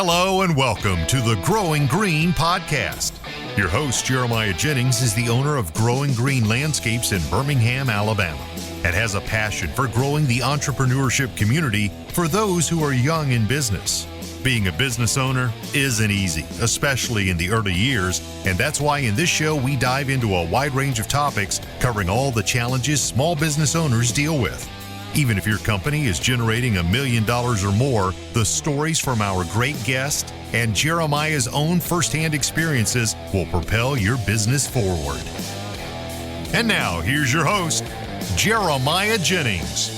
Hello and welcome to the Growing Green podcast. Your host, Jeremiah Jennings, is the owner of Growing Green Landscapes in Birmingham, Alabama, and has a passion for growing the entrepreneurship community for those who are young in business. Being a business owner isn't easy, especially in the early years, and that's why in this show we dive into a wide range of topics covering all the challenges small business owners deal with. Even if your company is generating $1 million or more, the stories from our great guest and Jeremiah's own firsthand experiences will propel your business forward. And now, here's your host, Jeremiah Jennings.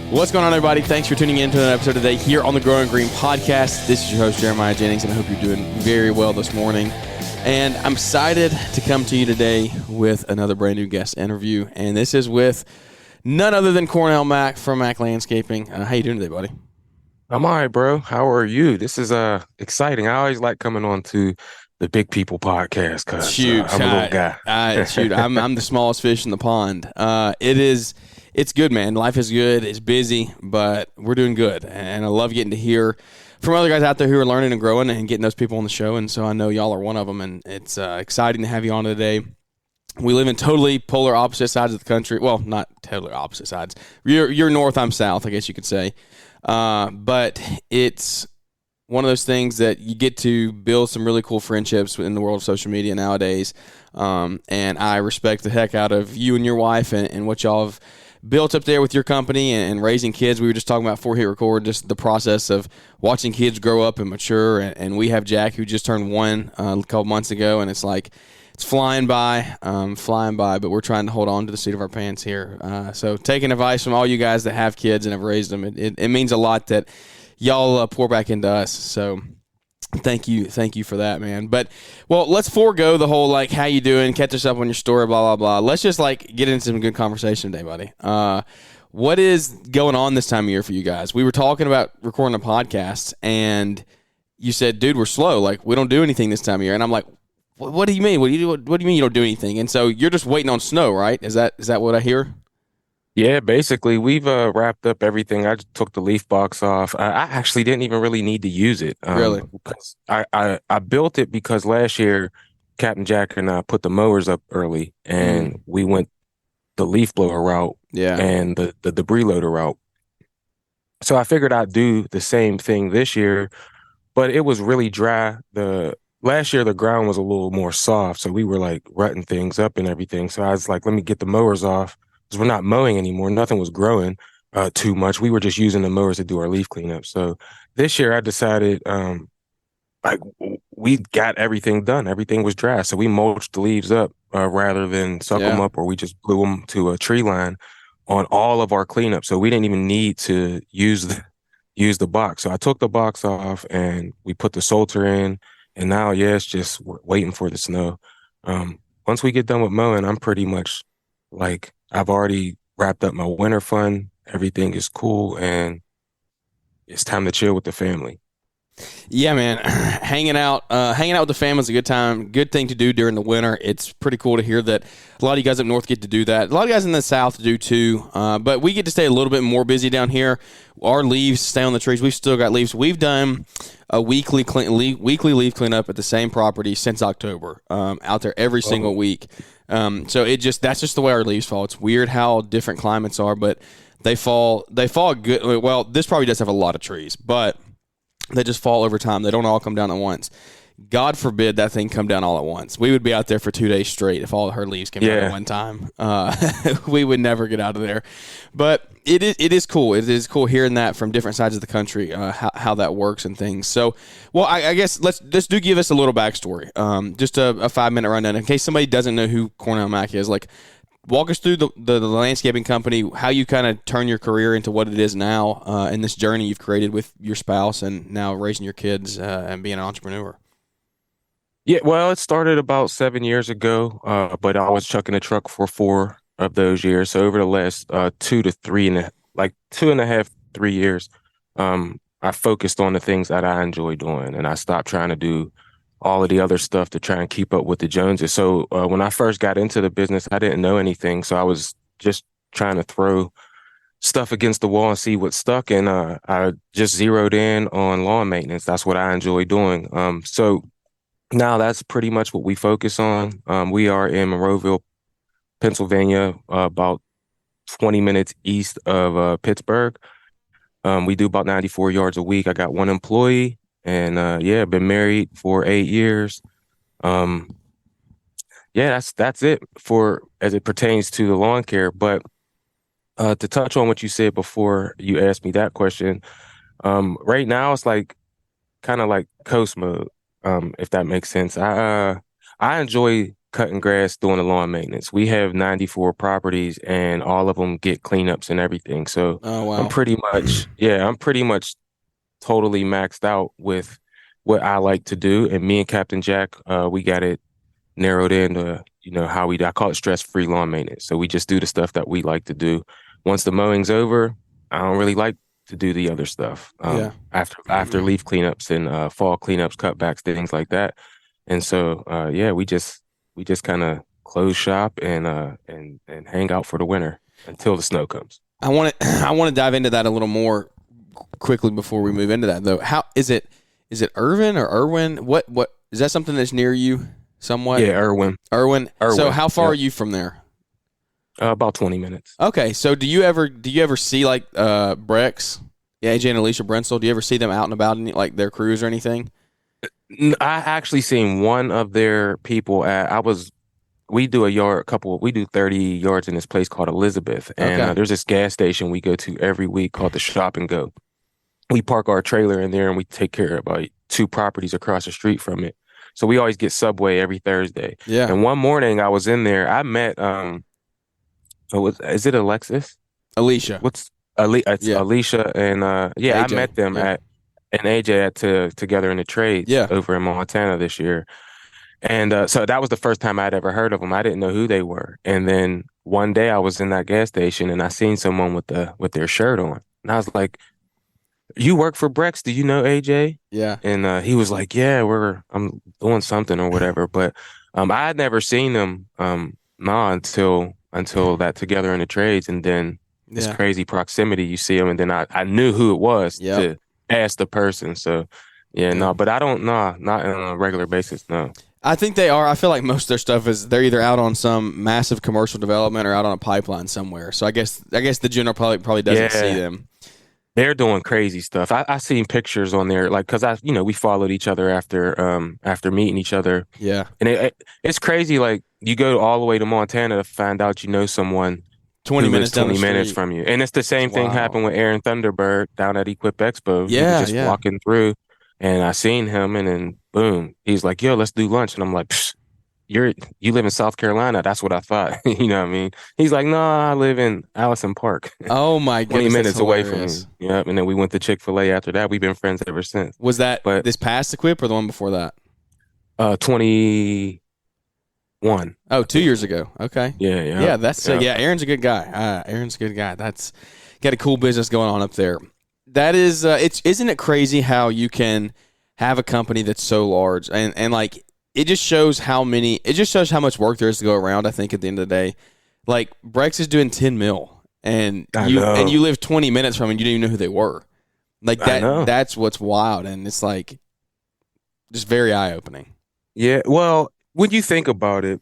What's going on, everybody? Thanks for tuning in to another episode today here on the Growing Green podcast. This is your host, Jeremiah Jennings, and I hope you're doing very well this morning. And I'm excited to come to you today with another brand new guest interview. And this is with none other than Cornell Mack from Mack Landscaping. How you doing today, buddy? I'm all right, bro. How are you? This is exciting. I always like coming on to the Big People podcast because I'm a little guy. I'm the smallest fish in the pond. It's good, man. Life is good. It's busy, but we're doing good. And I love getting to hear from other guys out there who are learning and growing and getting those people on the show. And so I know y'all are one of them, and it's exciting to have you on today. We live in totally polar opposite sides of the country. Well, not totally opposite sides. You're north, I'm south, I guess you could say. But it's one of those things that you get to build some really cool friendships in the world of social media nowadays. And I respect the heck out of you and your wife and what y'all have built up there with your company and raising kids. We were just talking about before hit record, just the process of watching kids grow up and mature. And we have Jack, who just turned one a couple months ago, and it's like it's flying by, but we're trying to hold on to the seat of our pants here. So taking advice from all you guys that have kids and have raised them, it means a lot that y'all pour back into us. So thank you for that, man. But well, let's forego the whole like how you doing, catch us up on your story, blah blah blah. Let's just like get into some good conversation today, buddy. What is going on this time of year for you guys? We were talking about recording a podcast, and you said, "Dude, we're slow. Like we don't do anything this time of year." And I'm like, "What do you mean? What do you mean you don't do anything?" And so you're just waiting on snow, right? Is that what I hear? Yeah, basically, we've wrapped up everything. I just took the leaf box off. I actually didn't even really need to use it. Really? Because I built it because last year, Captain Jack and I put the mowers up early, and we went the leaf blower route and the debris loader route. So I figured I'd do the same thing this year, but it was really dry. Last year, the ground was a little more soft, so we were like rutting things up and everything. So I was like, let me get the mowers off. Because we're not mowing anymore. Nothing was growing too much. We were just using the mowers to do our leaf cleanup. So this year I decided we got everything done. Everything was dry. So we mulched the leaves up rather than suck them up, or we just blew them to a tree line on all of our cleanup. So we didn't even need to use the box. So I took the box off and we put the Salter in. And now, it's just waiting for the snow. Once we get done with mowing, I'm pretty much like, I've already wrapped up my winter fun. Everything is cool, and it's time to chill with the family. Yeah, man. Hanging out with the family is a good time. Good thing to do during the winter. It's pretty cool to hear that a lot of you guys up north get to do that. A lot of guys in the south do too. But we get to stay a little bit more busy down here. Our leaves stay on the trees. We've still got leaves. We've done a weekly leaf cleanup at the same property since October. Out there every single week. So that's just the way our leaves fall. It's weird how different climates are, but they fall good. Well, this probably does have a lot of trees, but they just fall over time. They don't all come down at once. God forbid that thing come down all at once. We would be out there for 2 days straight if all her leaves came down at one time. We would never get out of there. But it is cool. It is cool hearing that from different sides of the country, how that works and things. So, well, I guess let's do give us a little backstory. Just a 5-minute rundown in case somebody doesn't know who Cornell Mack is. Like, walk us through the landscaping company, how you kind of turn your career into what it is now, and this journey you've created with your spouse and now raising your kids and being an entrepreneur. Yeah, well, it started about 7 years ago, but I was chucking a truck for 4 of those years. So over the last 2.5, 3 years, I focused on the things that I enjoy doing, and I stopped trying to do all of the other stuff to try and keep up with the Joneses. So when I first got into the business, I didn't know anything. So I was just trying to throw stuff against the wall and see what stuck. And I just zeroed in on lawn maintenance. That's what I enjoy doing. So now that's pretty much what we focus on. We are in Monroeville, Pennsylvania, about 20 minutes east of Pittsburgh. We do about 94 yards a week. I got one employee, and yeah, been married for 8 years. Yeah, that's it for as it pertains to the lawn care. But to touch on what you said before you asked me that question, right now it's like kind of like coast mode, if that makes sense. I enjoy cutting grass, doing the lawn maintenance. We have 94 properties, and all of them get cleanups and everything. So Oh wow. I'm pretty much totally maxed out with what I like to do. And me and Captain Jack, we got it narrowed in to, I call it stress-free lawn maintenance. So we just do the stuff that we like to do. Once the mowing's over, I don't really like to do the other stuff. After leaf cleanups and fall cleanups, cutbacks, things like that. And so yeah, we just kind of close shop and hang out for the winter until the snow comes. I want to dive into that a little more quickly before we move into that though. How is it Irvin or Irwin? What is that something that's near you somewhat? Yeah, Irwin. So how far are you from there? About 20 minutes. Okay, so do you ever see like Brex, AJ and Alicia Brensel? Do you ever see them out and about in like their crews or anything? I actually seen one of their people we do 30 yards in this place called Elizabeth. And there's this gas station we go to every week called the Shop and Go. We park our trailer in there and we take care of about 2 properties across the street from it. So we always get Subway every Thursday. Yeah. And one morning I was in there, I met, is it Alexis? Alicia. Alicia and, AJ, I met them and AJ together in the trades over in Montana this year. And so that was the first time I'd ever heard of them. I didn't know who they were. And then one day I was in that gas station and I seen someone with their shirt on. And I was like, "You work for Brex? Do you know AJ?" Yeah. And he was like, "Yeah, I'm doing something or whatever." But I had never seen them until that together in the trades, and then this crazy proximity. You see them, and then I knew who it was to ask the person. So but I don't not on a regular basis. No. I think they are. I feel like most of their stuff is they're either out on some massive commercial development or out on a pipeline somewhere. So I guess the general public probably doesn't see them. They're doing crazy stuff. I seen pictures on there, like, cause we followed each other after meeting each other. Yeah. And it's crazy. Like you go all the way to Montana to find out, someone 20 minutes from you. And it's the same thing happened with Aaron Thunderbird down at Equip Expo. Yeah. He was just walking through and I seen him and then boom, he's like, "Yo, let's do lunch." And I'm like, you live in South Carolina. That's what I thought. You know what I mean? He's like, "No, I live in Allison Park." Oh my goodness. 20 minutes away from me. Yeah. And then we went to Chick-fil-A after that. We've been friends ever since. Was that this past Equip or the one before that? 21. Oh, 2 years ago. Okay. Yeah. Yeah, that's Aaron's a good guy. Aaron's a good guy. That's got a cool business going on up there. That is isn't it crazy how you can have a company that's so large and like it just shows how much work there is to go around. I think at the end of the day, like Brex is doing 10 mil and you live 20 minutes from them and you didn't even know who they were. Like that's what's wild. And it's like just very eye opening. Yeah. Well, when you think about it,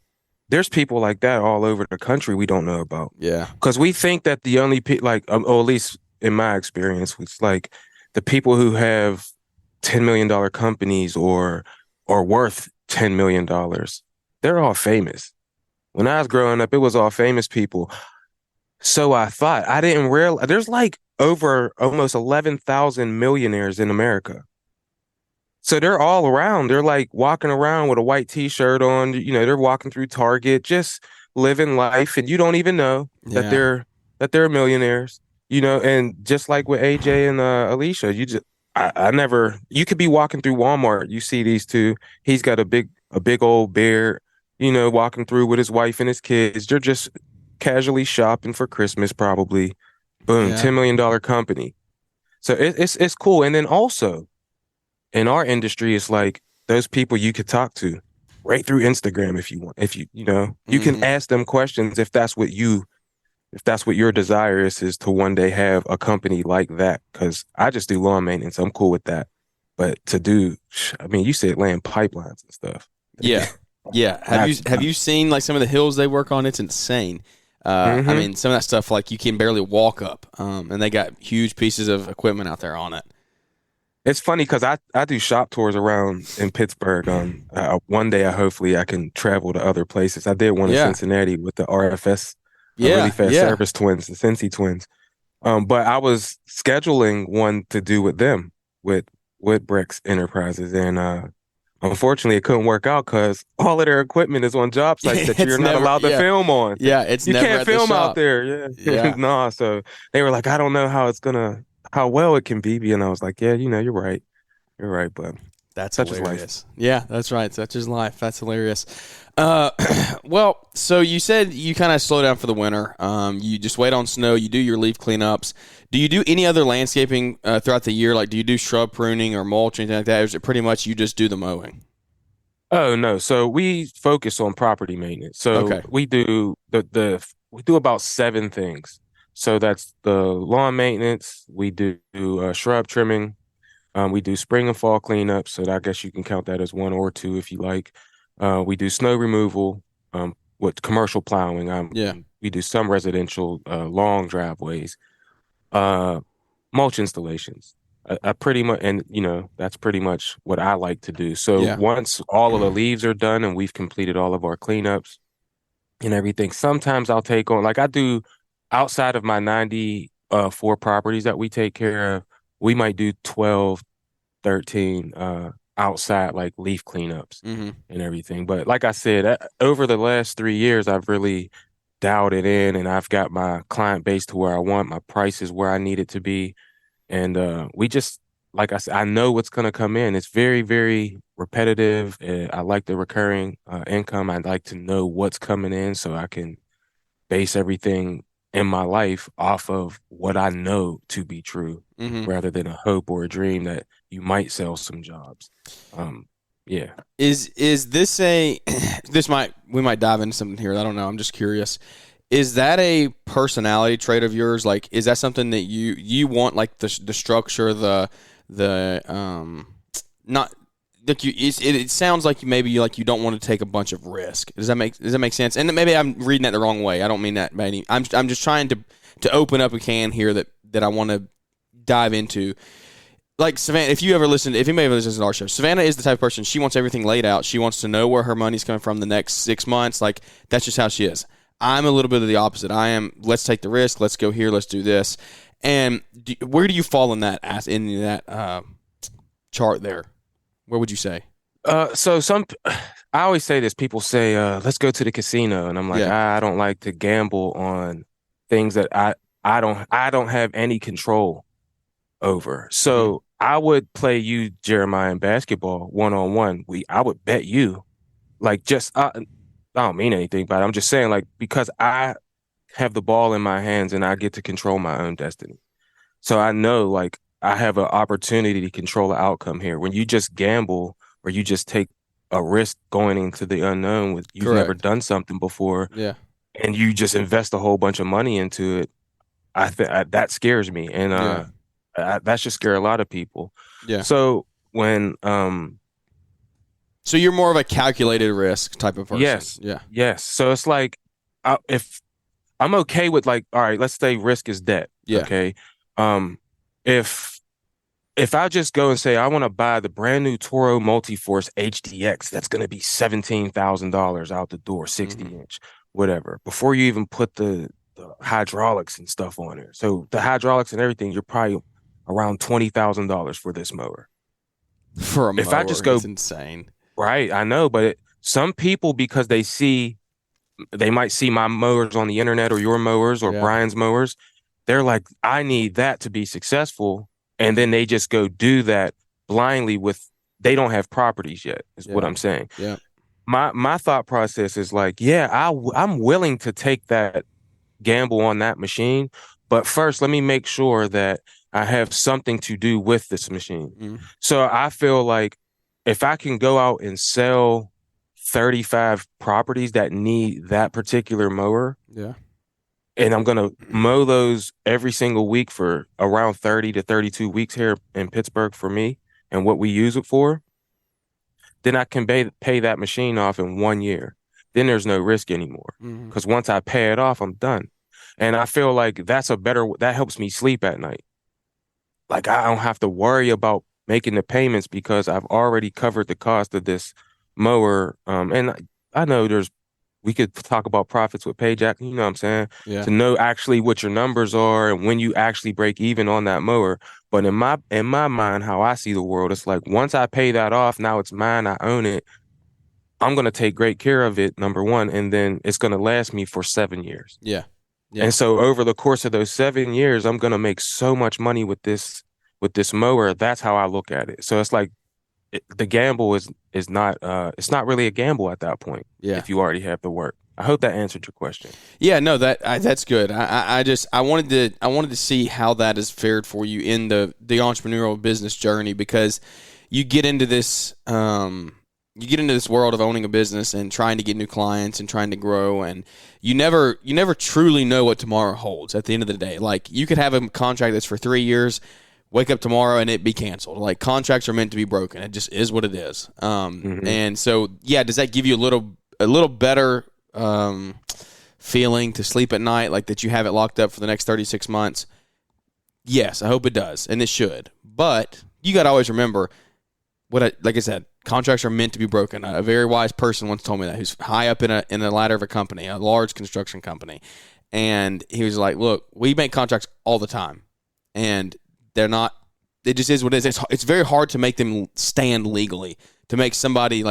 there's people like that all over the country we don't know about. Yeah. Because we think that the only people or at least in my experience, it's like the people who have $10 million companies or worth $10 million, they're all famous. When I was growing up, it was all famous people. So I thought, I didn't realize there's like over almost 11,000 millionaires in America. So they're all around. They're like walking around with a white T-shirt on. They're walking through Target, just living life, and you don't even know that they're millionaires. And just like with AJ and Alicia, you could be walking through Walmart. You see these two. He's got a big old beard, walking through with his wife and his kids. They're just casually shopping for Christmas, probably. Boom, $10 million company. So it's cool. And then also in our industry, it's like those people you could talk to right through Instagram if you want. If you can ask them questions if that's what you if that's what your desire is to one day have a company like that, because I just do lawn maintenance. I'm cool with that. But to do, I mean, you said laying pipelines and stuff. Yeah. Yeah. Have you seen like some of the hills they work on? It's insane. I mean, some of that stuff, like you can barely walk up, and they got huge pieces of equipment out there on it. It's funny because I do shop tours around in Pittsburgh. One day hopefully I can travel to other places. I did one in Cincinnati with the RFS, really fast service twins, the Cincy twins. But I was scheduling one to do with them with Brex Enterprises, and unfortunately it couldn't work out because all of their equipment is on job sites that you're not allowed to film on. Yeah, you can't film out there. Yeah. No, so they were like, I don't know how well it can be, and I was like, yeah, you're right. You're right, but that's hilarious. Yeah, that's right. Such is life. That's hilarious. Well, so you said you kind of slow down for the winter. You just wait on snow. You do your leaf cleanups. Do you do any other landscaping throughout the year? Like, do you do shrub pruning or mulch or anything like that? Or is it pretty much you just do the mowing? Oh no. So we focus on property maintenance. So we do we do about 7 things. So that's the lawn maintenance. We do shrub trimming. We do spring and fall cleanup. So I guess you can count that as 1 or 2 if you like. We do snow removal with commercial plowing. We do some residential long driveways. Mulch installations. I pretty much, and that's pretty much what I like to do. So once all of the leaves are done and we've completed all of our cleanups and everything, sometimes I'll take on, like I do outside of my 94 properties that we take care of, we might do 12, 13 outside like leaf cleanups and everything. But like I said, over the last 3 years, I've really dialed it in, and I've got my client base to where I want, my price is where I need it to be. And we just, like I said, I know what's going to come in. It's very, very repetitive. I like the recurring income. I like to know what's coming in so I can base everything in my life off of what I know to be true, rather than a hope or a dream that you might sell some jobs. Yeah. Is this we might dive into something here. I don't know. I'm just curious. Is that a personality trait of yours? Like, is that something that you want, like the structure, not like it sounds like maybe you don't want to take a bunch of risk. Does that make sense? And maybe I'm reading that the wrong way. I don't mean that by any. I'm just trying to open up a can here that I want to dive into. Like Savannah, if anybody ever listens to our show, Savannah is the type of person, she wants everything laid out. She wants to know where her money's coming from the next 6 months. Like, that's just how she is. I'm a little bit of the opposite. I am, let's take the risk. Let's go here. Let's do this. And where do you fall in that chart there? Where would you say? So I always say this. People say, let's go to the casino. And I'm like, I don't like to gamble on things that I don't have any control over. So I would play you, Jeremiah, in basketball 1-on-1. I would bet you, like, I don't mean anything, but I'm just saying, like, because I have the ball in my hands and I get to control my own destiny. So I know, like, I have an opportunity to control the outcome here. When you just gamble or you just take a risk going into the unknown with you've never done something before, and you just invest a whole bunch of money into it, that scares me, and that should scare a lot of people. Yeah. So when So you're more of a calculated risk type of person. Yes. Yeah. Yes. So it's like, if I'm okay with, like, all right, let's say risk is debt. Yeah. Okay. If I just go and say I want to buy the brand new Toro Multiforce HDX, that's going to be $17,000 out the door, 60-inch, whatever. Before you even put the hydraulics and stuff on there. So the hydraulics and everything, you're probably around $20,000 for this mower. For a mower, if I just go, it's insane. Right, I know, but some people, because they might see my mowers on the internet or your mowers or Brian's mowers, they're like, I need that to be successful, and then they just go do that blindly they don't have properties yet, is what I'm saying. Yeah. My thought process is like, I'm willing to take that gamble on that machine, but first let me make sure that I have something to do with this machine. So I feel like if I can go out and sell 35 properties that need that particular mower, and I'm gonna mow those every single week for around 30 to 32 weeks here in Pittsburgh for me and what we use it for, then I can pay that machine off in 1 year. Then there's no risk anymore. Because once I pay it off, I'm done. And I feel like that helps me sleep at night. Like I don't have to worry about making the payments because I've already covered the cost of this mower. And I know we could talk about profits with Payjack, you know what I'm saying? Yeah. To know actually what your numbers are and when you actually break even on that mower. But in my mind, how I see the world, it's like once I pay that off, now it's mine, I own it. I'm gonna take great care of it, number one, and then it's gonna last me for 7 years. Yeah. Yeah. And so over the course of those 7 years, I'm gonna make so much money with this mower. That's how I look at it. So it's like the gamble is not it's not really a gamble at that point. Yeah. If you already have the work. I hope that answered your question. Yeah, no, that's good. I wanted to see how that has fared for you in the entrepreneurial business journey, because you get into this world of owning a business and trying to get new clients and trying to grow, and you never truly know what tomorrow holds at the end of the day. Like, you could have a contract that's for 3 years, wake up tomorrow and it be canceled. Like, contracts are meant to be broken. It just is what it is. And so, yeah, does that give you a little better feeling to sleep at night, like that you have it locked up for the next 36 months? Yes, I hope it does, and it should. But you got to always remember like I said, contracts are meant to be broken. A very wise person once told me that, who's high up in a ladder of a company, a large construction company. And he was like, look, we make contracts all the time, and it just is what it is. It's very hard to make them stand legally, to make somebody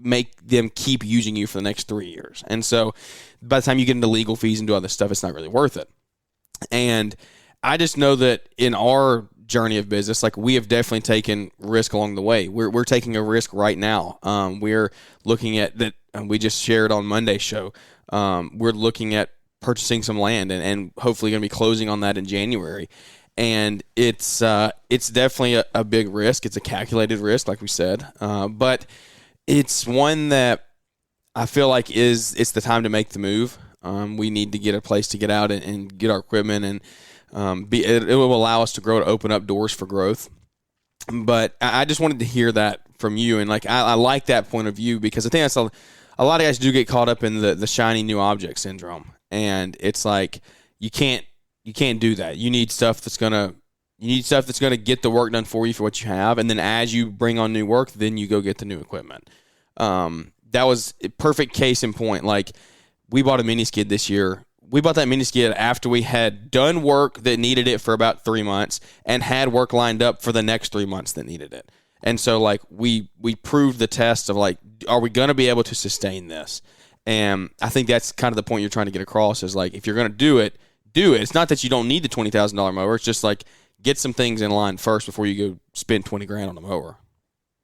make them keep using you for the next 3 years. And so by the time you get into legal fees and do all this stuff, it's not really worth it. And I just know that in our journey of business, like, we have definitely taken risk along the way. We're taking a risk right now. We're looking at that. We just shared on Monday's show. We're looking at purchasing some land and hopefully going to be closing on that in January. And it's definitely a big risk. It's a calculated risk, like we said, but it's one that I feel like it's the time to make the move. We need to get a place to get out and get our equipment, and it will allow us to grow, to open up doors for growth. But I just wanted to hear that from you, and I like that point of view, because I think that's a lot of guys do get caught up in the shiny new object syndrome, and it's like you can't do that. You need stuff that's gonna get the work done for you for what you have, and then as you bring on new work, then you go get the new equipment. That was a perfect case in point. Like, we bought a mini skid this year. We bought that mini skid after we had done work that needed it for about 3 months and had work lined up for the next 3 months that needed it. And so, we proved the test of, are we going to be able to sustain this? And I think that's kind of the point you're trying to get across, is if you're going to do it. It's not that you don't need the $20,000 mower. It's just get some things in line first before you go spend $20,000 on a mower.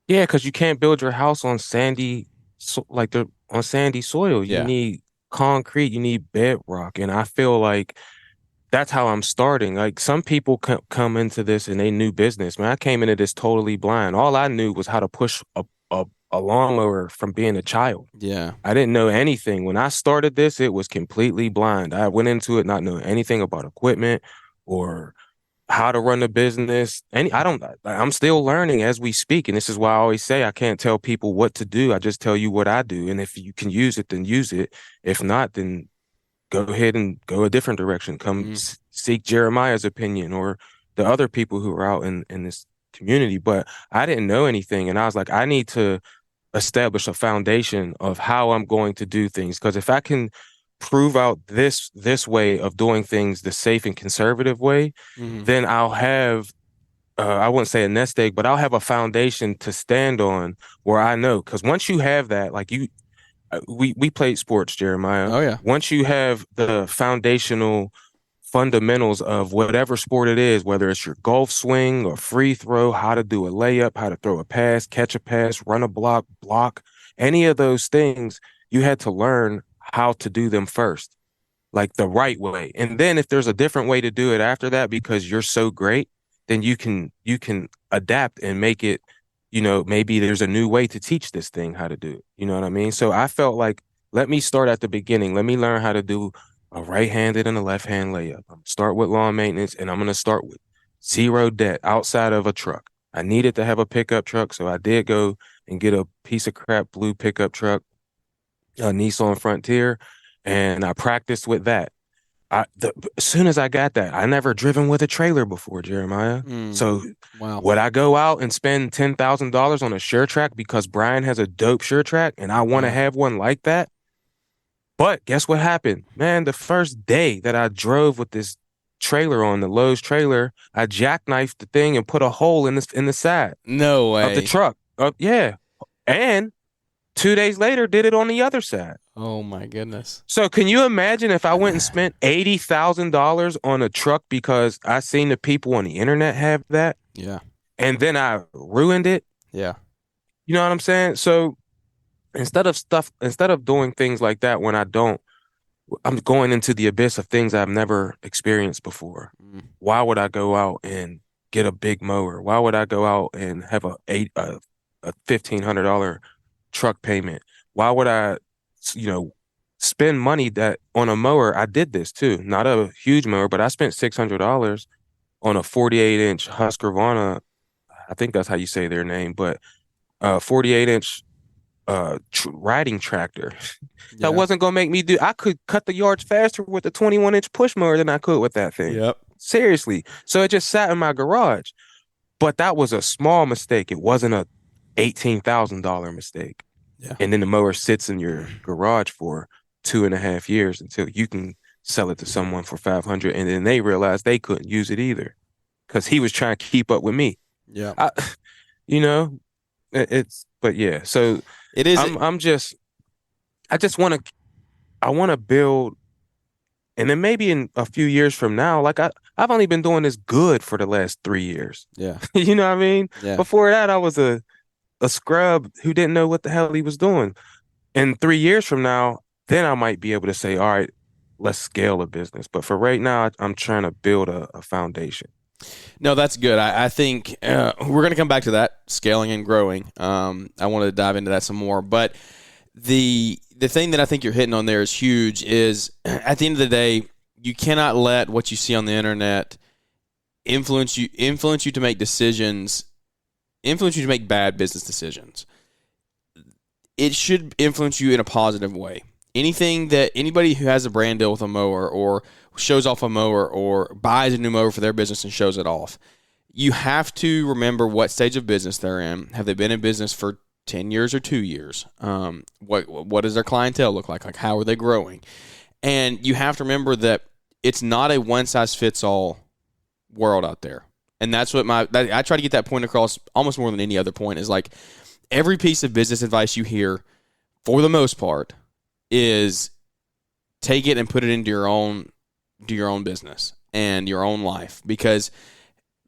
Yeah, because you can't build your house on sandy soil. You need concrete, you need bedrock, and I feel like that's how I'm starting. Like, some people come into this and they new business. Man, I came into this totally blind. All I knew was how to push a lawnmower from being a child. Yeah. I didn't know anything. When I started this, it was completely blind. I went into it not knowing anything about equipment or how to run a business. I'm still learning as we speak. And this is why I always say I can't tell people what to do. I just tell you what I do. And if you can use it, then use it. If not, then go ahead and go a different direction. Come seek Jeremiah's opinion or the other people who are out in this community. But I didn't know anything. And I was like, I need to establish a foundation of how I'm going to do things. Because if I can prove out this way of doing things, the safe and conservative way, then I'll have, I wouldn't say a nest egg, but I'll have a foundation to stand on where I know. Because once you have that, we played sports, Jeremiah. Oh, yeah. Once you have the foundational fundamentals of whatever sport it is, whether it's your golf swing or free throw, how to do a layup, how to throw a pass, catch a pass, run a block, any of those things, you had to learn how to do them first, the right way. And then if there's a different way to do it after that, because you're so great, then you can adapt and make it, maybe there's a new way to teach this thing how to do it. You know what I mean? So I felt like, let me start at the beginning. Let me learn how to do a right-handed and a left-hand layup. I'm gonna start with lawn maintenance, and I'm gonna start with zero debt outside of a truck. I needed to have a pickup truck, so I did go and get a piece of crap blue pickup truck, a Nissan Frontier, and I practiced with that. As soon as I got that, I never driven with a trailer before, Jeremiah. So Wow. would I go out and spend $10,000 on a sure track because Brian has a dope sure track and I want to have one like that? But guess what happened? Man, the first day that I drove with this trailer on the Lowe's trailer, I jackknifed the thing and put a hole in the side No way. of the truck. Yeah. And 2 days later, did it on the other side. Oh my goodness. So can you imagine if I went and spent $80,000 on a truck because I seen the people on the internet have that? Yeah. And then I ruined it? Yeah. You know what I'm saying? So instead of doing things like that when I'm going into the abyss of things I've never experienced before. Why would I go out and get a big mower? Why would I go out and have a $1,500 truck payment? Why would I, spend money that on a mower? I did this too, not a huge mower, but I spent $600 on a 48-inch Husqvarna. I think that's how you say their name, but 48-inch riding tractor. That wasn't gonna make me do. I could cut the yards faster with a 21-inch push mower than I could with that thing. Yep. Seriously. So it just sat in my garage. But that was a small mistake. It wasn't a $18,000 mistake. Yeah. And then the mower sits in your garage for 2.5 years until you can sell it to someone for 500, and then they realized they couldn't use it either because he was trying to keep up with me. Yeah. But yeah. So it is. I want to build, and then maybe in a few years from now, like I've only been doing this good for the last 3 years. Yeah. You know what I mean? Yeah. Before that, I was a scrub who didn't know what the hell he was doing. And 3 years from now, then I might be able to say, all right, let's scale a business. But for right now, I'm trying to build a foundation. No, that's good. I think we're going to come back to that, scaling and growing. I want to dive into that some more. But the thing that I think you're hitting on there is huge is at the end of the day, you cannot let what you see on the internet influence you to make decisions, influence you to make bad business decisions. It should influence you in a positive way. Anything that anybody who has a brand deal with a mower or shows off a mower or buys a new mower for their business and shows it off, you have to remember what stage of business they're in. Have they been in business for 10 years or 2 years? What does their clientele look like? Like, how are they growing? And you have to remember that it's not a one-size-fits-all world out there. And that's what I try to get that point across almost more than any other point is like every piece of business advice you hear, for the most part, is take it and put it into your own business and your own life, because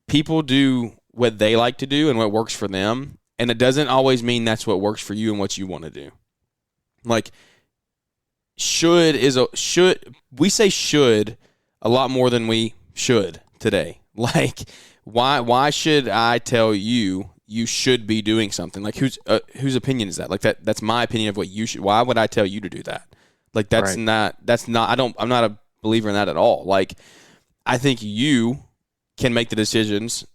people do what they like to do and what works for them, and it doesn't always mean that's what works for you and what you want to do. Like we say should a lot more than we should today. Like why should I tell you should be doing something? Like whose opinion is that? Like that's my opinion of what you should. Why would I tell you to do that? Like I'm not a believer in that at all. Like I think you can make the decisions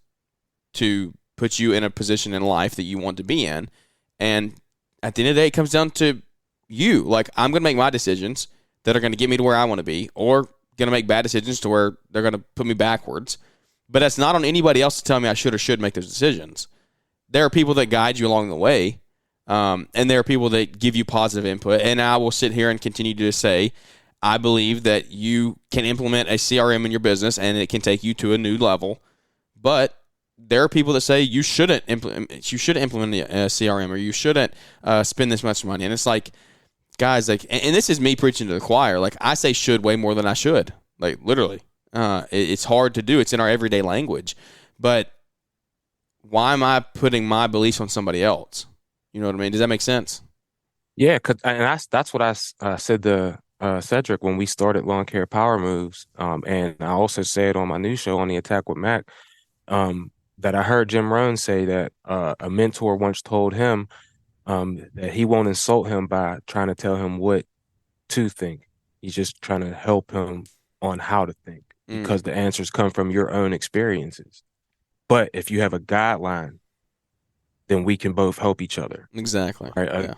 to put you in a position in life that you want to be in. And at the end of the day, it comes down to you. Like I'm going to make my decisions that are going to get me to where I want to be, or going to make bad decisions to where they're going to put me backwards. But that's not on anybody else to tell me I should or should make those decisions. There are people that guide you along the way, and there are people that give you positive input. And I will sit here and continue to say, I believe that you can implement a CRM in your business, and it can take you to a new level. But there are people that say you shouldn't implement a CRM, or you shouldn't spend this much money. And it's like, guys, like, and this is me preaching to the choir. Like I say should way more than I should. Like literally. It's hard to do. It's in our everyday language. But why am I putting my beliefs on somebody else? You know what I mean? Does that make sense? Yeah, and that's what I said to Cedric when we started Lawncare Power Moves. And I also said on my new show, On the Attack with Mack, that I heard Jim Rohn say that a mentor once told him that he won't insult him by trying to tell him what to think. He's just trying to help him on how to think because the answers come from your own experiences. But if you have a guideline, then we can both help each other. Exactly. Right.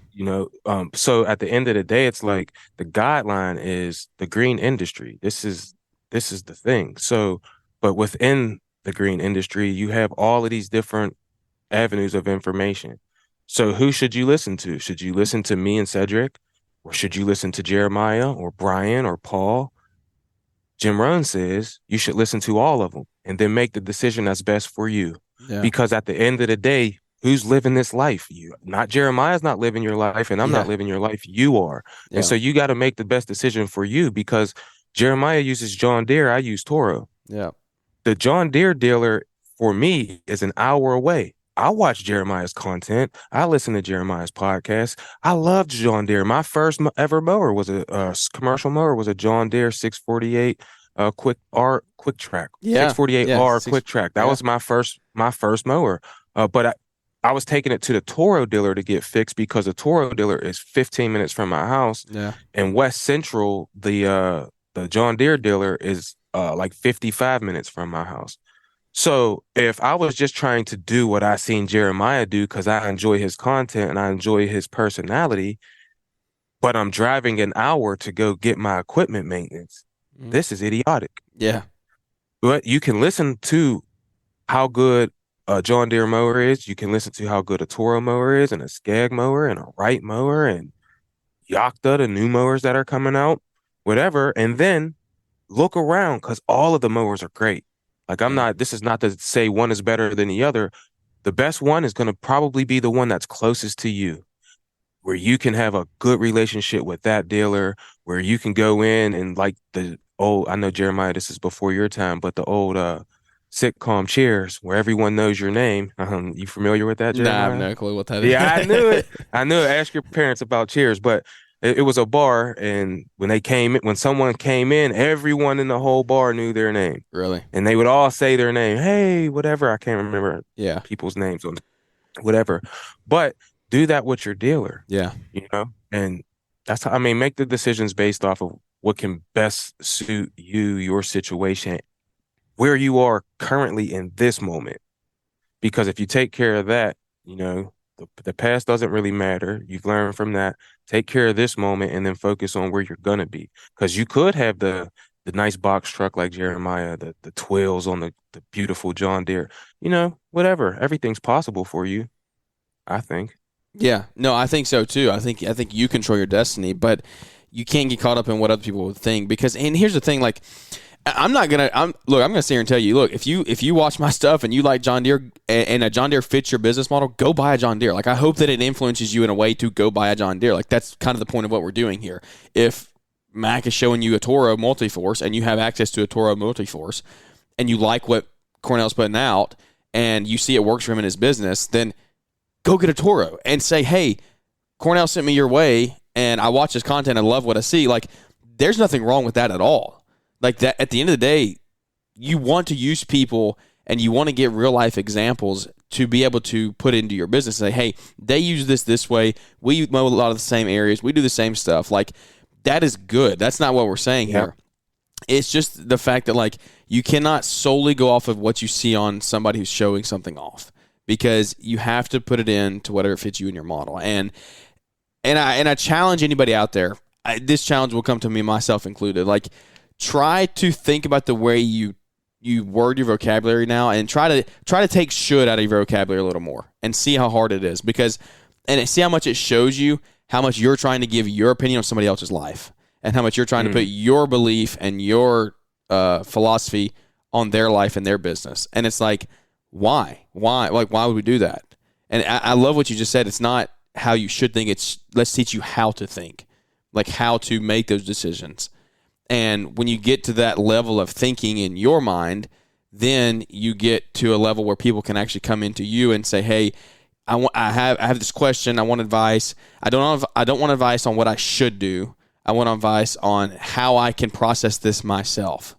So at the end of the day, it's like the guideline is the green industry. This is the thing. So, but within the green industry, you have all of these different avenues of information. So who should you listen to? Should you listen to me and Cedric? Or should you listen to Jeremiah or Brian or Paul? Jim Rohn says you should listen to all of them and then make the decision that's best for you. Yeah. Because at the end of the day, who's living this life? You, not Jeremiah's not living your life, and I'm not living your life. You are. Yeah. And so you got to make the best decision for you, because Jeremiah uses John Deere. I use Toro. Yeah. The John Deere dealer for me is an hour away. I watch Jeremiah's content. I listen to Jeremiah's podcast. I loved John Deere. My first ever mower was a commercial mower, was a John Deere 648 quick track. 648R quick track. That was my first mower. But I was taking it to the Toro dealer to get fixed because the Toro dealer is 15 minutes from my house. Yeah. And West Central, the John Deere dealer is like 55 minutes from my house. So if I was just trying to do what I seen Jeremiah do because I enjoy his content and I enjoy his personality, but I'm driving an hour to go get my equipment maintenance, this is idiotic. Yeah. But you can listen to how good a John Deere mower is. You can listen to how good a Toro mower is, and a Skag mower, and a Wright mower, and Yocta, the new mowers that are coming out, whatever. And then look around, because all of the mowers are great. Like, this is not to say one is better than the other. The best one is going to probably be the one that's closest to you, where you can have a good relationship with that dealer, where you can go in and, like the old, I know Jeremiah, this is before your time, but the old sitcom Cheers, where everyone knows your name. You familiar with that, Jeremiah? Nah, I have no clue what that is. Yeah, I knew it. Ask your parents about Cheers. But it was a bar, and when someone came in, everyone in the whole bar knew their name. Really? And they would all say their name. Hey, whatever. I can't remember people's names or whatever. But do that with your dealer. Yeah. And that's how, make the decisions based off of what can best suit you, your situation, where you are currently in this moment. Because if you take care of that, the past doesn't really matter. You've learned from that. Take care of this moment and then focus on where you're going to be. Because you could have the nice box truck like Jeremiah, the twills on the beautiful John Deere, whatever. Everything's possible for you, I think. Yeah, no, I think so too. I think you control your destiny, but you can't get caught up in what other people would think. Because, and here's the thing, like, I'm gonna sit here and tell you, look, if you watch my stuff and you like John Deere and a John Deere fits your business model, go buy a John Deere. Like, I hope that it influences you in a way to go buy a John Deere. Like, that's kind of the point of what we're doing here. If Mack is showing you a Toro Multiforce and you have access to a Toro Multiforce and you like what Cornell's putting out and you see it works for him in his business, then go get a Toro and say, hey, Cornell sent me your way and I watch his content and love what I see. Like, there's nothing wrong with that at all. Like, that, at the end of the day, you want to use people and you want to get real life examples to be able to put into your business and say, hey, they use this way. We mow a lot of the same areas. We do the same stuff. Like, that is good. That's not what we're saying here. It's just the fact that, like, you cannot solely go off of what you see on somebody who's showing something off, because you have to put it into whatever fits you in your model. And I challenge anybody out there. This challenge will come to me, myself included. Like, try to think about the way you word your vocabulary now, and try to take should out of your vocabulary a little more and see how hard it is, and see how much it shows you how much you're trying to give your opinion on somebody else's life, and how much you're trying to put your belief and your philosophy on their life and their business. And it's like, why? Like, why would we do that? And I love what you just said. It's not how you should think. It's let's teach you how to think, like how to make those decisions. And when you get to that level of thinking in your mind, then you get to a level where people can actually come into you and say, hey, I have this question. I want advice. I don't want advice on what I should do. I want advice on how I can process this myself.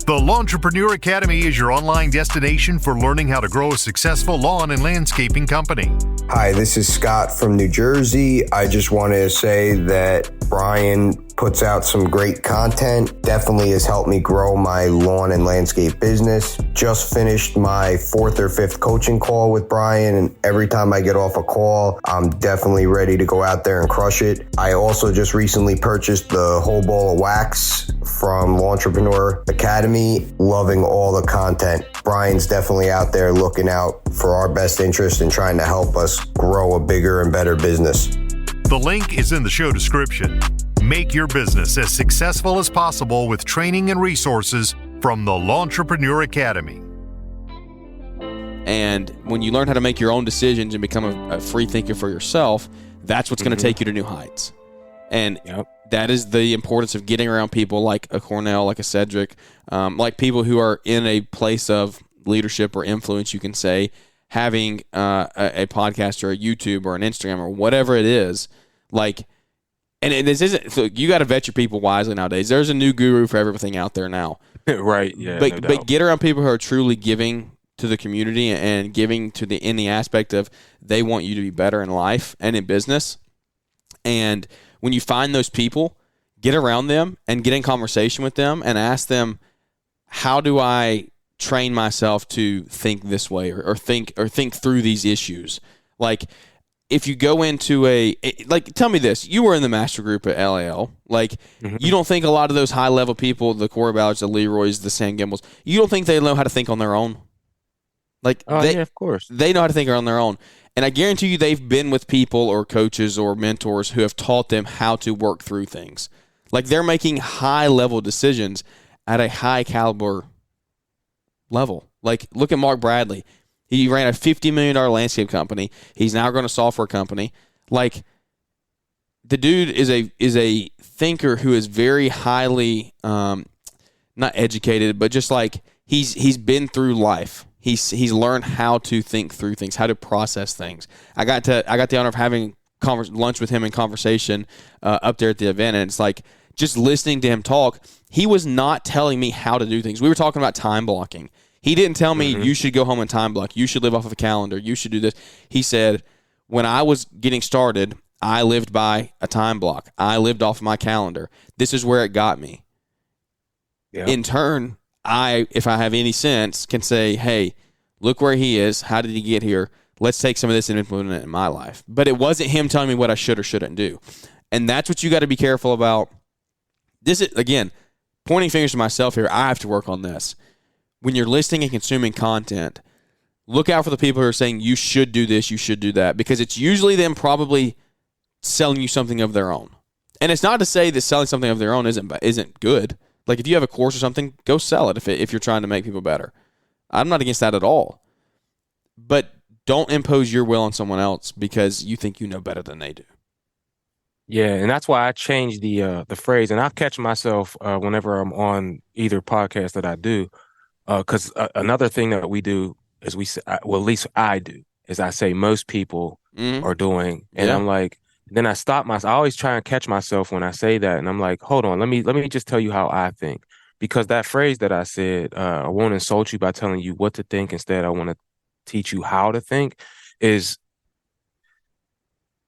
The Lawntrepreneur Academy is your online destination for learning how to grow a successful lawn and landscaping company. Hi, this is Scott from New Jersey. I just want to say that Brian puts out some great content. Definitely has helped me grow my lawn and landscape business. Just finished my 4th or 5th coaching call with Brian, and every time I get off a call, I'm definitely ready to go out there and crush it. I also just recently purchased the whole ball of wax from Lawncare Academy. Loving all the content. Brian's definitely out there looking out for our best interest and trying to help us grow a bigger and better business. The link is in the show description. Make your business as successful as possible with training and resources from the Lawncare Academy. And when you learn how to make your own decisions and become a free thinker for yourself, that's what's going to take you to new heights. And that is the importance of getting around people like a Cornell, like a Cedric, like people who are in a place of leadership or influence, you can say, having a podcast or a YouTube or an Instagram or whatever it is. Like, and this isn't, so you got to vet your people wisely nowadays. There's a new guru for everything out there now. Right, yeah. But get around people who are truly giving to the community and giving to in the aspect of they want you to be better in life and in business. And when you find those people, get around them and get in conversation with them and ask them, how do I train myself to think this way or think through these issues? Like, if you go into like, tell me this, you were in the master group at LAL. Like, you don't think a lot of those high level people, the Corey Ballards, the Leroys, the Sam Gimbels, you don't think they know how to think on their own? Like, yeah, of course. They know how to think on their own. And I guarantee you they've been with people or coaches or mentors who have taught them how to work through things. Like, they're making high-level decisions at a high-caliber level. Like, look at Mark Bradley. He ran a $50 million landscape company. He's now running a software company. Like, the dude is a thinker who is very highly, not educated, but just like he's been through life. He's learned how to think through things, how to process things. I got the honor of having lunch with him in conversation up there at the event, and it's like just listening to him talk. He was not telling me how to do things. We were talking about time blocking. He didn't tell me you should go home and time block. You should live off of a calendar. You should do this. He said, when I was getting started, I lived by a time block. I lived off of my calendar. This is where it got me. Yeah. In turn, if I have any sense, can say, hey, look where he is. How did he get here? Let's take some of this and implement it in my life. But it wasn't him telling me what I should or shouldn't do. And that's what you got to be careful about. This is, again, pointing fingers to myself here. I have to work on this. When you're listening and consuming content, look out for the people who are saying you should do this, you should do that, because it's usually them probably selling you something of their own. And it's not to say that selling something of their own isn't good. Like, if you have a course or something, go sell it if you're trying to make people better. I'm not against that at all. But don't impose your will on someone else because you think you know better than they do. Yeah, and that's why I changed the phrase. And I catch myself whenever I'm on either podcast that I do, because another thing that we do is at least I do, is I say most people are doing, and I'm like, then I stop myself. I always try and catch myself when I say that, and I'm like, hold on, let me just tell you how I think, because that phrase that I said, I won't insult you by telling you what to think. Instead, I want to teach you how to think.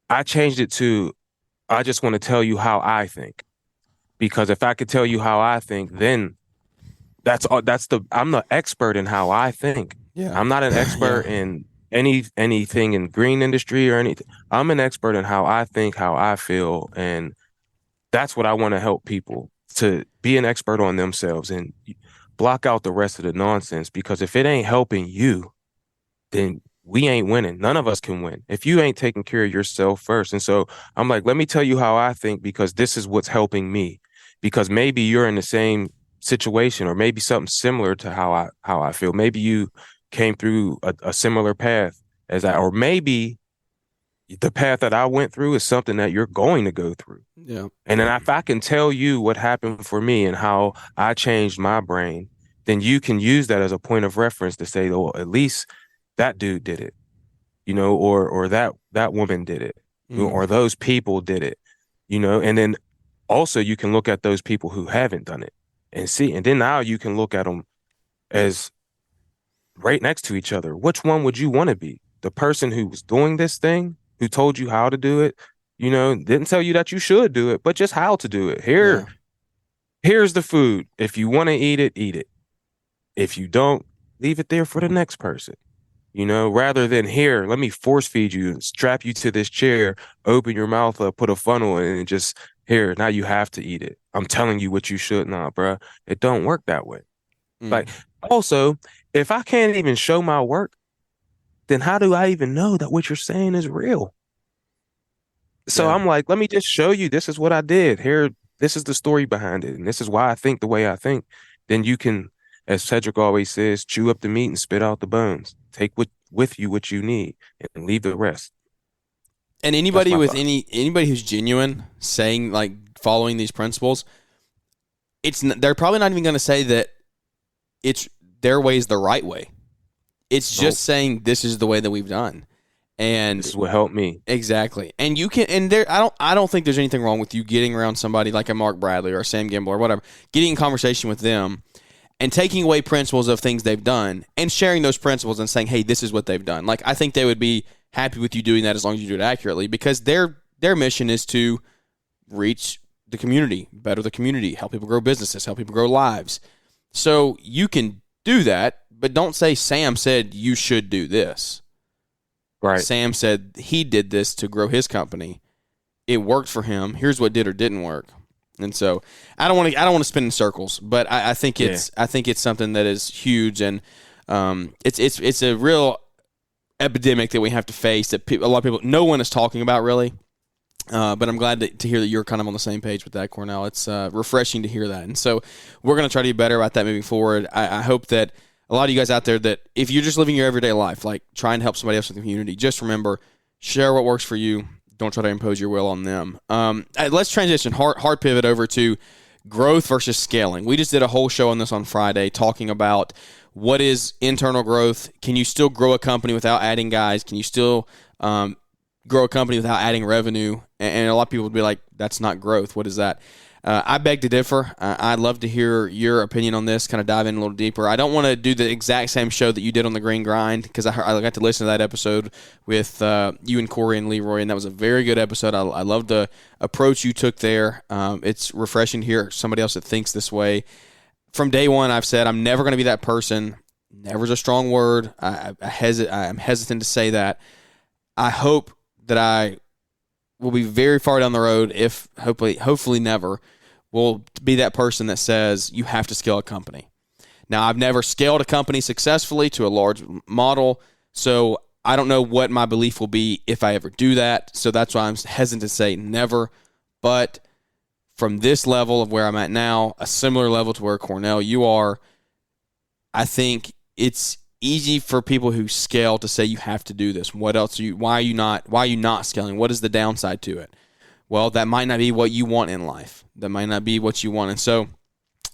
I changed it to, I just want to tell you how I think, because if I could tell you how I think, then I'm the expert in how I think. Yeah. I'm not an expert in anything in green industry or anything. I'm an expert in how I think, how I feel, and that's what I want to help people, to be an expert on themselves and block out the rest of the nonsense, because if it ain't helping you, then we ain't winning. None of us can win if you ain't taking care of yourself first. And so I'm like, let me tell you how I think, because this is what's helping me, because maybe you're in the same situation, or maybe something similar to how I feel. Maybe you came through a similar path as or maybe the path that I went through is something that you're going to go through. Yeah. And then if I can tell you what happened for me and how I changed my brain, then you can use that as a point of reference to say, oh, at least that dude did it, or that woman did it, or those people did it, and then also you can look at those people who haven't done it and see, and then now you can look at them as right next to each other. Which one would you want to be? the person who was doing this thing, who told you how to do it, didn't tell you that you should do it, but just how to do it. Here's the food. If you want to eat it, eat it. If you don't, leave it there for the next person. Rather than here, let me force feed you and strap you to this chair, open your mouth up, put a funnel in, and just here, now you have to eat it. I'm telling you what you should not, bro. It don't work that way. Like, also, if I can't even show my work, then how do I even know that what you're saying is real? So I'm like, let me just show you, this is what I did. Here, this is the story behind it. And this is why I think the way I think. Then you can, as Cedric always says, chew up the meat and spit out the bones. Take with you what you need and leave the rest. And anybody who's genuine, saying, like, following these principles, they're probably not even going to say that it's their way is the right way. It's just saying this is the way that we've done. And this will help me. Exactly. And you can, and there, I don't think there's anything wrong with you getting around somebody like a Mark Bradley or a Sam Gimbel or whatever, getting in conversation with them and taking away principles of things they've done and sharing those principles and saying, hey, this is what they've done. Like, I think they would be happy with you doing that as long as you do it accurately, because their mission is to reach the community, better the community, help people grow businesses, help people grow lives. So you can do that, but don't say Sam said you should do this. Right. Sam said he did this to grow his company. It worked for him. Here's what did or didn't work. And so I don't want to spin in circles, but I think it's something that is huge, and it's a real epidemic that we have to face that a lot of people, no one is talking about really. But I'm glad to hear that you're kind of on the same page with that, Cornell. It's refreshing to hear that. And so we're going to try to be better about that moving forward. I hope that a lot of you guys out there, that if you're just living your everyday life, like trying to help somebody else in the community, just remember, share what works for you. Don't try to impose your will on them. Let's transition, hard pivot over to growth versus scaling. We just did a whole show on this on Friday talking about what is internal growth. Can you still grow a company without adding guys? Can you still grow a company without adding revenue? And a lot of people would be like, that's not growth. What is that? I beg to differ. I'd love to hear your opinion on this, kind of dive in a little deeper. I don't want to do the exact same show that you did on the Green Grind, because I got to listen to that episode with you and Corey and Leroy, and that was a very good episode. I love the approach you took there. It's refreshing to hear somebody else that thinks this way. From day one, I've said I'm never going to be that person. Never's a strong word. I'm hesitant to say that. I hope that I will be very far down the road, if hopefully never, will be that person that says you have to scale a company. Now, I've never scaled a company successfully to a large model, so I don't know what my belief will be if I ever do that. So that's why I'm hesitant to say never. But from this level of where I'm at now, a similar level to where Cornell you are, I think it's easy for people who scale to say you have to do this. What else? Why are you not scaling? What is the downside to it? Well, that might not be what you want in life. That might not be what you want. And so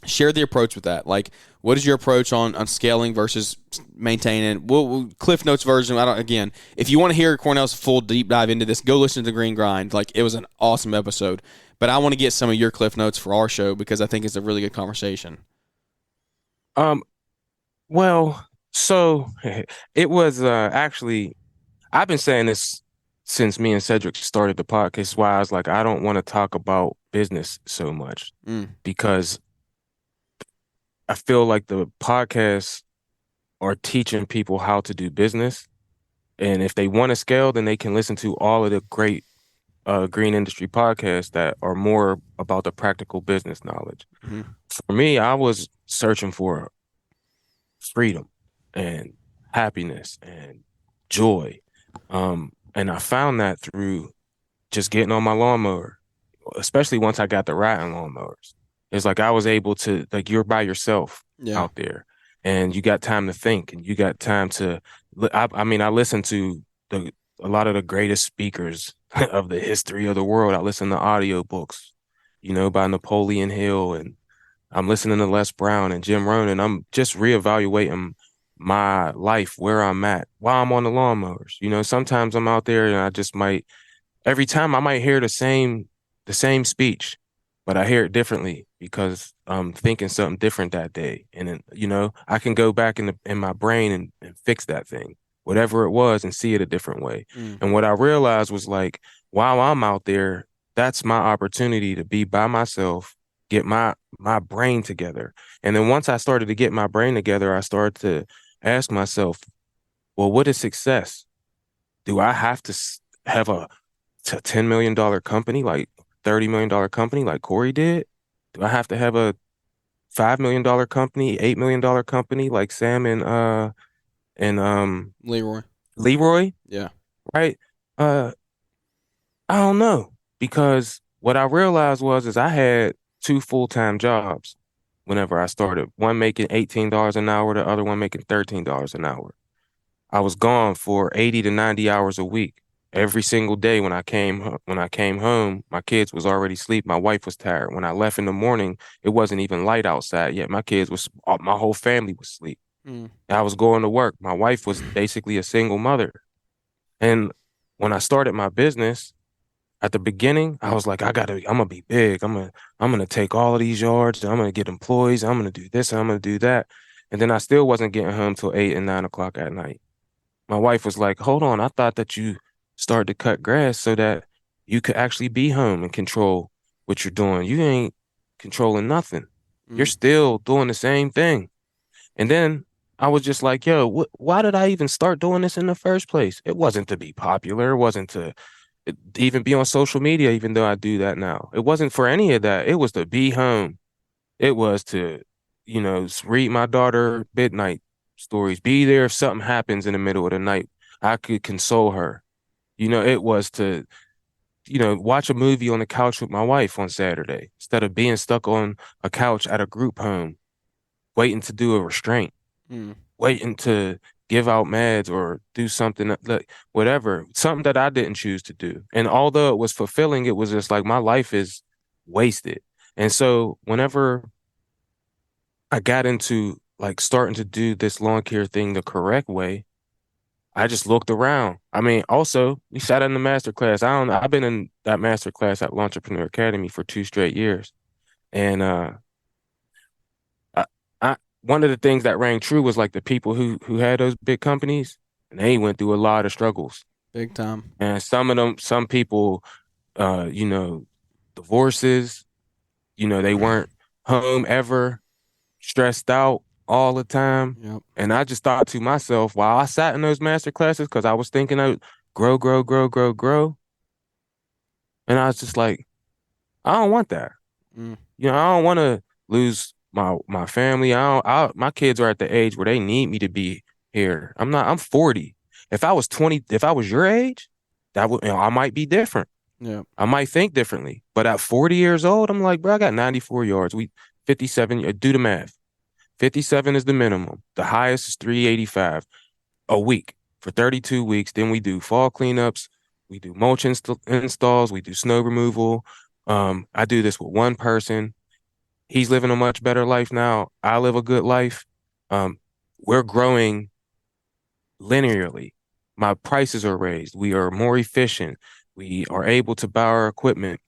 share the approach with that. Like, what is your approach on scaling versus maintaining? We'll Cliff Notes version. Again, if you want to hear Cornell's full deep dive into this, go listen to the Green Grind. Like, it was an awesome episode. But I want to get some of your Cliff Notes for our show, because I think it's a really good conversation. Well, so it was actually, I've been saying this since me and Cedric started the podcast, why I was like, I don't want to talk about business so much because I feel like the podcasts are teaching people how to do business. And if they want to scale, then they can listen to all of the great green industry podcasts that are more about the practical business knowledge. Mm-hmm. For me, I was searching for freedom and happiness and joy. And I found that through just getting on my lawnmower, especially once I got the riding lawnmowers. It's like I was able to, like, you're by yourself out there, and you got time to think, and you got time to, I listen to a lot of the greatest speakers of the history of the world. I listen to audiobooks, by Napoleon Hill, and I'm listening to Les Brown and Jim Rohn, and I'm just reevaluating my life, where I'm at while I'm on the lawnmowers. Sometimes I'm out there and I just might, every time I might hear the same speech, but I hear it differently because I'm thinking something different that day. And then, I can go back in my brain and fix that thing. whatever it was, and see it a different way. And what I realized was like, while I'm out there, that's my opportunity to be by myself, get my brain together. And then once I started to get my brain together, I started to ask myself, well, what is success? Do I have to have a $10 million company, like $30 million company like Corey did? Do I have to have a $5 million company, $8 million company like Sam and Leroy? Yeah. Right? I don't know, because what I realized is I had two full-time jobs whenever I started. One making $18 an hour, the other one making $13 an hour. I was gone for 80 to 90 hours a week. Every single day when I came home, my kids was already asleep. My wife was tired. When I left in the morning, it wasn't even light outside yet. My whole family was asleep. I was going to work. My wife was basically a single mother. And when I started my business, at the beginning, I was like, I'm gonna be big. I'm gonna take all of these yards. I'm gonna get employees. I'm gonna do this. I'm gonna do that. And then I still wasn't getting home till 8 and 9 o'clock at night. My wife was like, hold on, I thought that you started to cut grass so that you could actually be home and control what you're doing. You ain't controlling nothing. You're still doing the same thing. And then I was just like, yo, why did I even start doing this in the first place? It wasn't to be popular. It wasn't to even be on social media, even though I do that now. It wasn't for any of that. It was to be home. It was to, read my daughter midnight stories, be there if something happens in the middle of the night. I could console her. It was to, watch a movie on the couch with my wife on Saturday instead of being stuck on a couch at a group home, waiting to do a restraint, waiting to give out meds or do something, like whatever, something that I didn't choose to do. And although it was fulfilling, it was just like my life is wasted. And so whenever I got into like starting to do this lawn care thing the correct way, I just looked around. I mean, also, we sat in the master class. I've been in that master class at Entrepreneur Academy for 2 straight years. And one of the things that rang true was like the people who had those big companies, and they went through a lot of struggles. Big time. And some people, divorces, they weren't home ever, stressed out all the time. Yep. And I just thought to myself, while I sat in those master classes, because I was thinking of grow, grow, grow, grow, grow. And I was just like, I don't want that. I don't want to lose my family. My kids are at the age where they need me to be here. I'm 40. If I was 20, if I was your age, I might be different. Yeah. I might think differently. But at 40 years old, I'm like, bro, I got 94 yards. 57, do the math. 57 is the minimum. The highest is 385 a week for 32 weeks. Then we do fall cleanups. We do mulch installs. We do snow removal. I do this with one person. He's living a much better life now. I live a good life. We're growing linearly. My prices are raised. We are more efficient. We are able to buy our equipment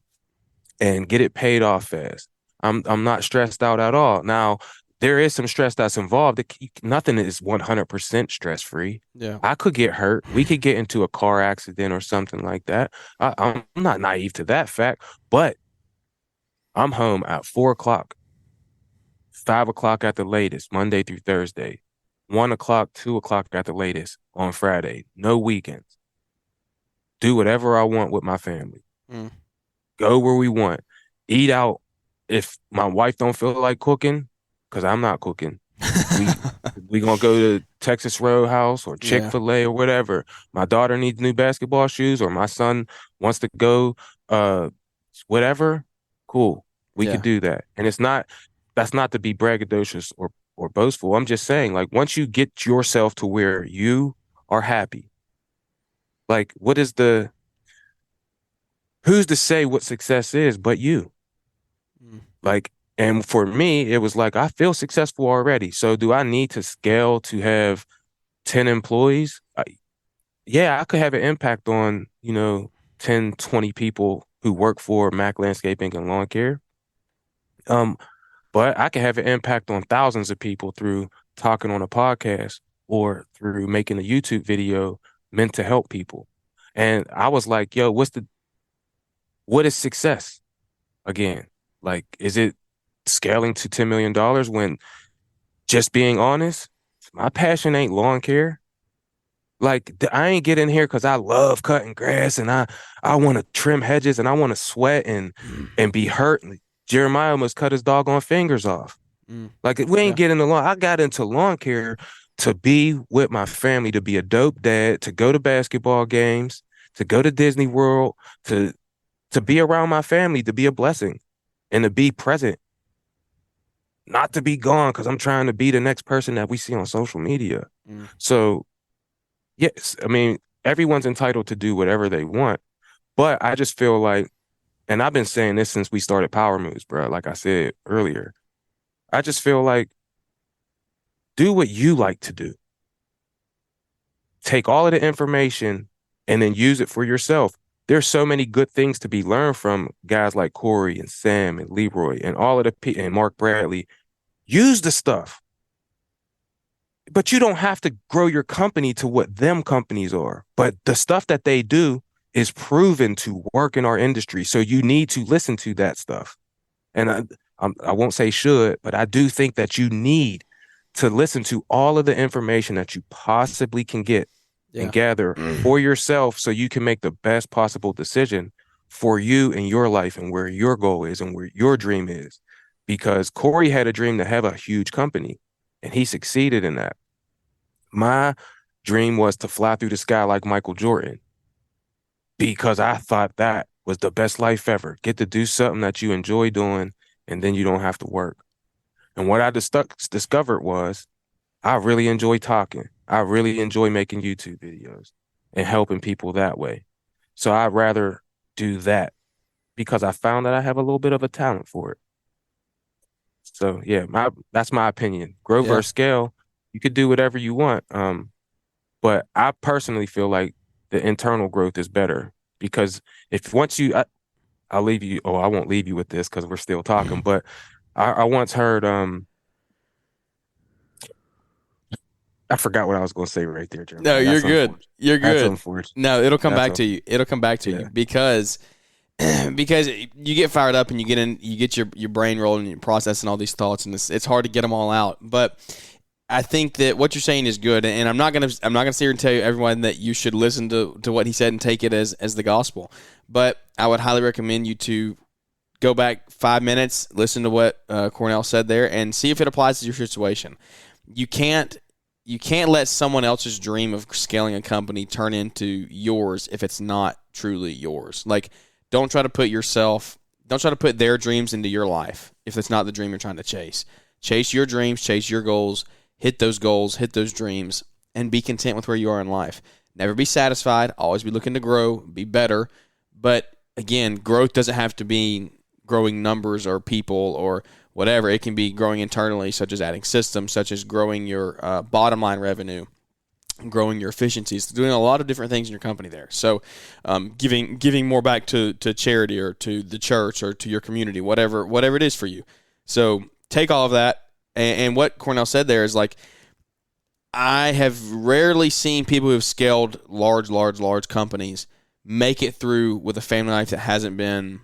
and get it paid off fast. I'm not stressed out at all. Now, there is some stress that's involved. Nothing is 100% stress free. Yeah. I could get hurt. We could get into a car accident or something like that. I'm not naive to that fact, but I'm home at 4 o'clock, 5 o'clock at the latest, Monday through Thursday, 1 o'clock, 2 o'clock at the latest on Friday. No weekends. Do whatever I want with my family. Go where we want. Eat out. If my wife don't feel like cooking, because I'm not cooking, we gonna go to Texas Roadhouse or Chick-fil-A or whatever. My daughter needs new basketball shoes, or my son wants to go whatever. Cool. We could do that. And that's not to be braggadocious or boastful. I'm just saying, like, once you get yourself to where you are happy, like, who's to say what success is but you? Like, and for me, it was like, I feel successful already. So do I need to scale to have 10 employees? I could have an impact on, 10, 20 people who work for Mack Landscaping and Lawncare. But I can have an impact on thousands of people through talking on a podcast or through making a YouTube video meant to help people. And I was like, yo, what is success? Again, like, is it scaling to $10 million when, just being honest, my passion ain't lawn care. Like, I ain't get in here because I love cutting grass and I want to trim hedges and I want to sweat and be hurt. Jeremiah almost cut his doggone fingers off. Like, we ain't getting along. I got into lawn care to be with my family, to be a dope dad, to go to basketball games, to go to Disney World, to be around my family, to be a blessing and to be present, not to be gone because I'm trying to be the next person that we see on social media. So, yes, I mean, everyone's entitled to do whatever they want, but I just feel like, and I've been saying this since we started Power Moves, bro, like I said earlier, I just feel like, do what you like to do. Take all of the information and then use it for yourself. There's so many good things to be learned from guys like Corey and Sam and Leroy and all of and Mark Bradley. Use the stuff. But you don't have to grow your company to what them companies are. But the stuff that they do is proven to work in our industry. So you need to listen to that stuff. And I won't say should, but I do think that you need to listen to all of the information that you possibly can get and gather for yourself so you can make the best possible decision for you and your life and where your goal is and where your dream is. Because Corey had a dream to have a huge company and he succeeded in that. My dream was to fly through the sky like Michael Jordan because I thought that was the best life ever. Get to do something that you enjoy doing and then you don't have to work. And what I discovered was I really enjoy talking. I really enjoy making YouTube videos and helping people that way. So I'd rather do that because I found that I have a little bit of a talent for it. So yeah, that's my opinion. Grow versus scale. You could do whatever you want. But I personally feel like the internal growth is better because if once you, I'll leave you. Oh, I won't leave you with this because we're still talking. But I once heard. I forgot what I was going to say right there, Jeremy. No, you're good. You're good. That's unfortunate. No, it'll come back to you. It'll come back to you because you get fired up and you get your brain rolling and you're processing all these thoughts and it's hard to get them all out. But I think that what you're saying is good, and I'm not gonna sit here and tell you everyone that you should listen to what he said and take it as the gospel. But I would highly recommend you to go back 5 minutes, listen to what Cornell said there, and see if it applies to your situation. You can't let someone else's dream of scaling a company turn into yours if it's not truly yours. Like, don't try to put their dreams into your life if it's not the dream you're trying to chase. Chase your dreams, chase your goals, hit those dreams, and be content with where you are in life. Never be satisfied, always be looking to grow, be better. But again, growth doesn't have to be growing numbers or people or whatever. It can be growing internally, such as adding systems, such as growing your bottom line revenue, growing your efficiencies, doing a lot of different things in your company there. So giving more back to charity or to the church or to your community, whatever it is for you. So take all of that. And what Cornell said there is like, I have rarely seen people who have scaled large companies make it through with a family life that hasn't been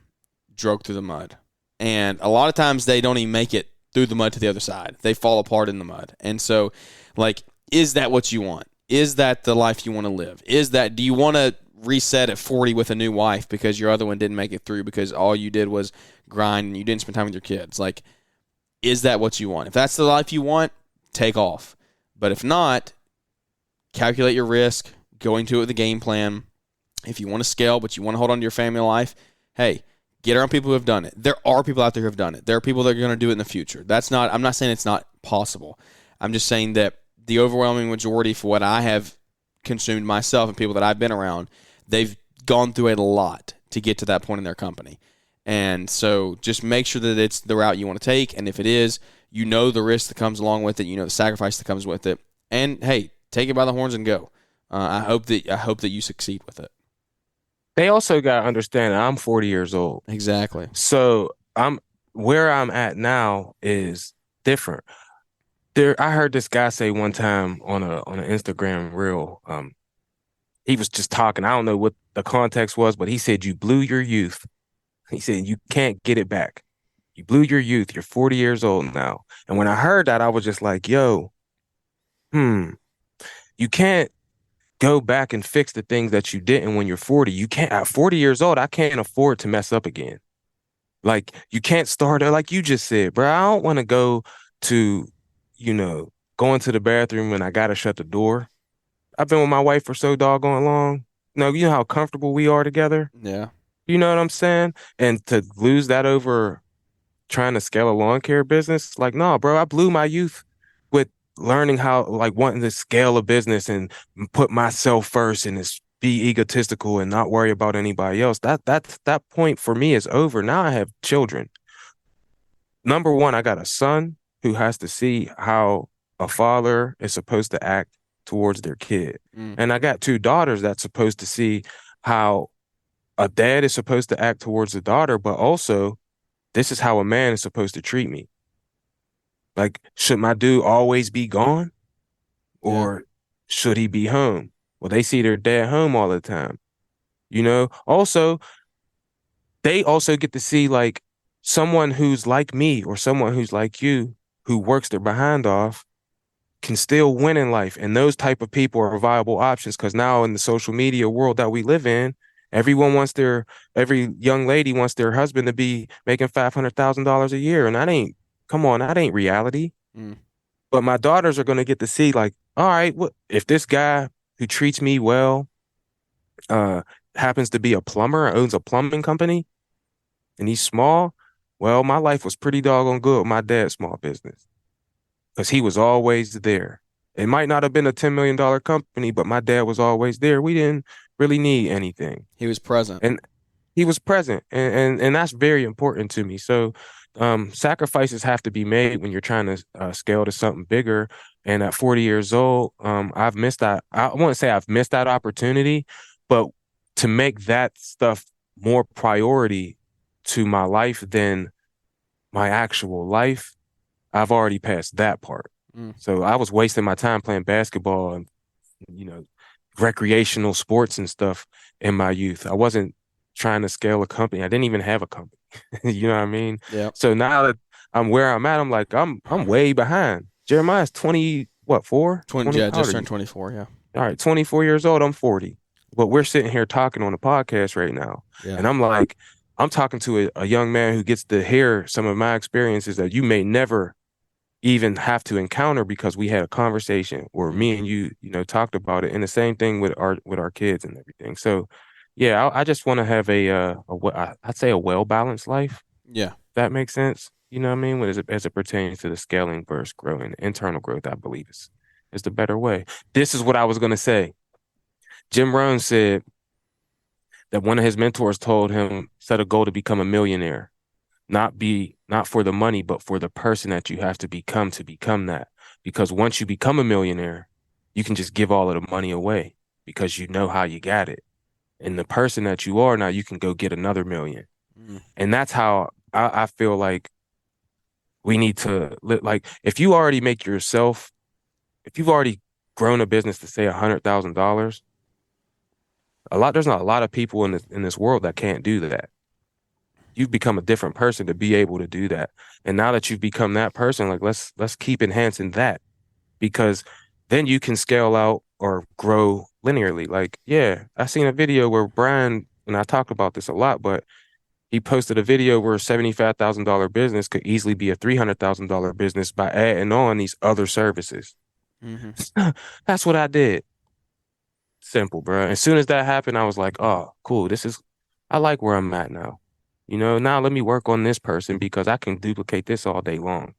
dragged through the mud. And a lot of times they don't even make it through the mud to the other side. They fall apart in the mud. And so, like, is that what you want? Is that the life you want to live? Do you want to reset at 40 with a new wife because your other one didn't make it through because all you did was grind and you didn't spend time with your kids? Like, is that what you want? If that's the life you want, take off. But if not, calculate your risk, go into it with a game plan. If you want to scale but you want to hold on to your family life, hey, get around people who have done it. There are people out there who have done it. There are people that are going to do it in the future. I'm not saying it's not possible. I'm just saying that the overwhelming majority for what I have consumed myself and people that I've been around, they've gone through a lot to get to that point in their company. And so just make sure that it's the route you want to take. And if it is, you know the risk that comes along with it. You know the sacrifice that comes with it. And, hey, take it by the horns and go. I hope that you succeed with it. They also got to understand that I'm 40 years old. Exactly. So where I'm at now is different. I heard this guy say one time on an Instagram reel, he was just talking. I don't know what the context was, but he said, you blew your youth. He said, you can't get it back. You blew your youth. You're 40 years old now. And when I heard that, I was just like, yo, you can't go back and fix the things that you didn't when you're 40. You can't, at 40 years old, I can't afford to mess up again. Like, you can't start, like you just said, bro, I don't want to go to, go into the bathroom and I got to shut the door. I've been with my wife for so doggone long. No, you know how comfortable we are together? Yeah. You know what I'm saying? And to lose that over trying to scale a lawn care business, like, no, bro, I blew my youth with learning how, like, wanting to scale a business and put myself first and be egotistical and not worry about anybody else. That point for me is over. Now I have children. Number one, I got a son who has to see how a father is supposed to act towards their kid. And I got 2 daughters that's supposed to see how a dad is supposed to act towards a daughter, but also this is how a man is supposed to treat me. Like, should my dude always be gone? Or should he be home? Well, they see their dad home all the time. Also, they also get to see like someone who's like me or someone who's like you who works their behind off can still win in life. And those type of people are viable options because now in the social media world that we live in, every young lady wants their husband to be making $500,000 a year. And that ain't reality. But my daughters are going to get to see like, all right, if this guy who treats me well happens to be a plumber, owns a plumbing company, and he's small, well, my life was pretty doggone good with my dad's small business. Because he was always there. It might not have been a $10 million company, but my dad was always there. We didn't really need anything. He was present. And he was present. And that's very important to me. So sacrifices have to be made when you're trying to scale to something bigger. And at 40 years old, I've missed that. I wouldn't say I've missed that opportunity, but to make that stuff more priority to my life than my actual life, I've already passed that part. So I was wasting my time playing basketball and, recreational sports and stuff in my youth. I wasn't trying to scale a company. I didn't even have a company. You know what I mean? Yeah. So now that I'm where I'm at, I'm like, I'm way behind. Jeremiah's 4? 20, yeah, just turned 24, yeah. All right, 24 years old, I'm 40. But we're sitting here talking on a podcast right now. Yeah. And I'm like, I'm talking to a young man who gets to hear some of my experiences that you may never even have to encounter because we had a conversation or me and you talked about it. And the same thing with our kids and everything. So yeah, I just want to have I'd say a well-balanced life. Yeah. If that makes sense. You know what I mean? As it pertains to the scaling versus growing, internal growth, I believe is the better way. This is what I was going to say. Jim Rohn said that one of his mentors told him, set a goal to become a millionaire. Not for the money, but for the person that you have to become that. Because once you become a millionaire, you can just give all of the money away because you know how you got it. And the person that you are now, you can go get another million. And that's how I feel like we need to like, if you've already grown a business to say $100,000, there's not a lot of people in this world that can't do that. You've become a different person to be able to do that. And now that you've become that person, like let's keep enhancing that, because then you can scale out or grow linearly. Like, yeah, I seen a video where Brian, and I talk about this a lot, but he posted a video where a $75,000 business could easily be a $300,000 business by adding on these other services. That's what I did. Simple, bro. As soon as that happened, I was like, oh, cool. I like where I'm at now. Now let me work on this person because I can duplicate this all day long.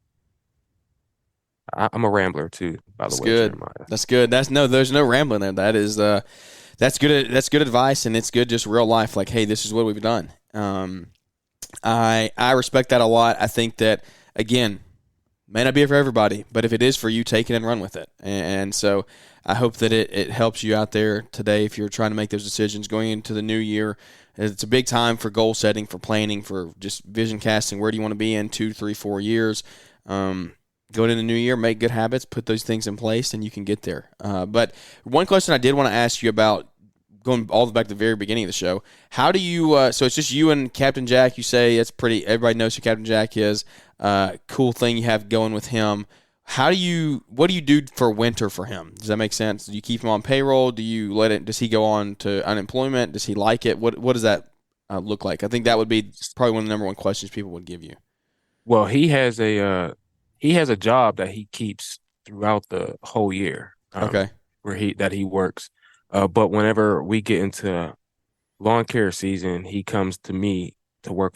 I'm a rambler too, by the way. Good. Jeremiah. That's good. There's no rambling there. That is, that's good. That's good advice, and it's good, just real life. Like, hey, this is what we've done. I respect that a lot. I think that, again, may not be for everybody, but if it is for you, take it and run with it. And so I hope that it helps you out there today if you're trying to make those decisions going into the new year. It's a big time for goal setting, for planning, for just vision casting. Where do you want to be in 2, 3, 4 years? going into the new year, make good habits, put those things in place, and you can get there. But one question I did want to ask you about, going all the way back to the very beginning of the show, how do you so it's just you and Captain Jack, you say. It's pretty, everybody knows who Captain Jack is. Cool thing you have going with him. What do you do for winter for him? Does that make sense? Do you keep him on payroll? Does he go on to unemployment? Does he like it? What does that look like? I think that would be probably one of the number one questions people would give you. Well, he has a job that he keeps throughout the whole year. Okay. Where he works. But whenever we get into Lawncare season, he comes to me to work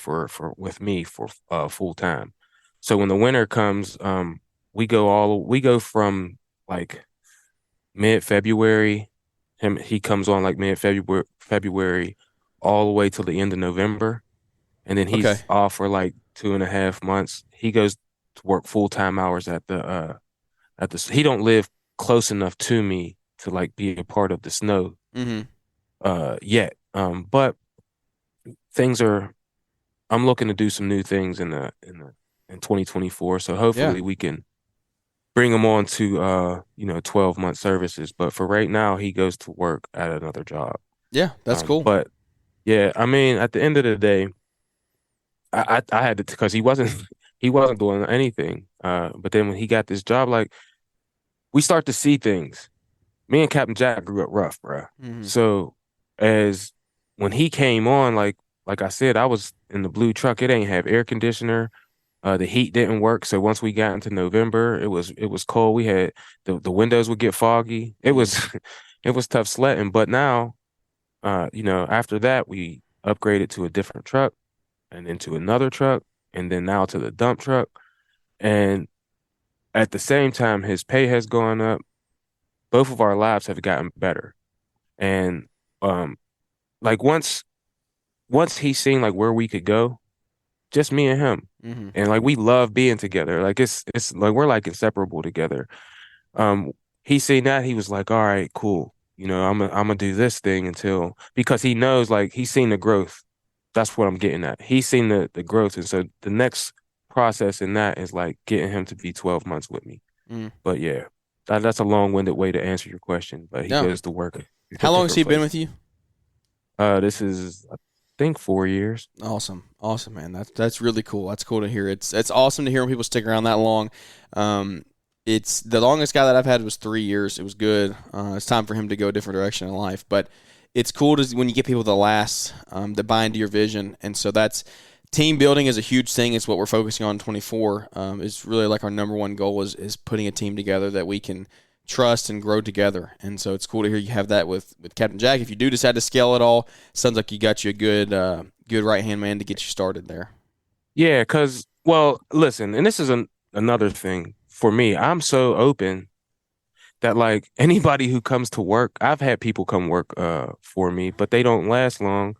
with me for full time. So when the winter comes, we go from like mid-February. He comes on like February all the way till the end of November, and then he's off for like 2.5 months. He goes to work full-time hours at the he don't live close enough to me to like be a part of the snow yet. But I'm looking to do some new things in 2024. So hopefully we can bring him on to 12-month services. But for right now, he goes to work at another job. Yeah, that's cool. But yeah, I mean, at the end of the day, I had to, because he wasn't doing anything. But then when he got this job, like, we start to see things. Me and Captain Jack grew up rough, bro. Mm-hmm. So when he came on, like I said, I was in the blue truck. It ain't have air conditioner. The heat didn't work. So once we got into November, it was cold. We had the windows would get foggy. It was tough sledding. But now, after that, we upgraded to a different truck, and then to another truck, and then now to the dump truck. And at the same time, his pay has gone up. Both of our lives have gotten better. And like once he's seen like where we could go, just me and him. Mm-hmm. And like we love being together. Like it's like we're like inseparable together. He seen that, he was like, all right, cool. I'm gonna do this thing because he knows, like, he's seen the growth. That's what I'm getting at. He's seen the growth. And so the next process in that is like getting him to be 12 months with me. But yeah. That's a long-winded way to answer your question, but he goes to work. How long has he been with you? This is, I think, 4 years. Awesome, man. That's really cool. That's cool to hear. It's awesome to hear when people stick around that long. It's the longest guy that I've had was 3 years. It was good. It's time for him to go a different direction in life, but it's cool when you get people that buy into your vision, and so that's. Team building is a huge thing. It's what we're focusing on in 24. It's really like our number one goal is putting a team together that we can trust and grow together. And so it's cool to hear you have that with Captain Jack. If you do decide to scale it all, sounds like you got you a good right-hand man to get you started there. Yeah, because, well, listen, and this is another thing for me. I'm so open that, like, anybody who comes to work, I've had people come work for me, but they don't last long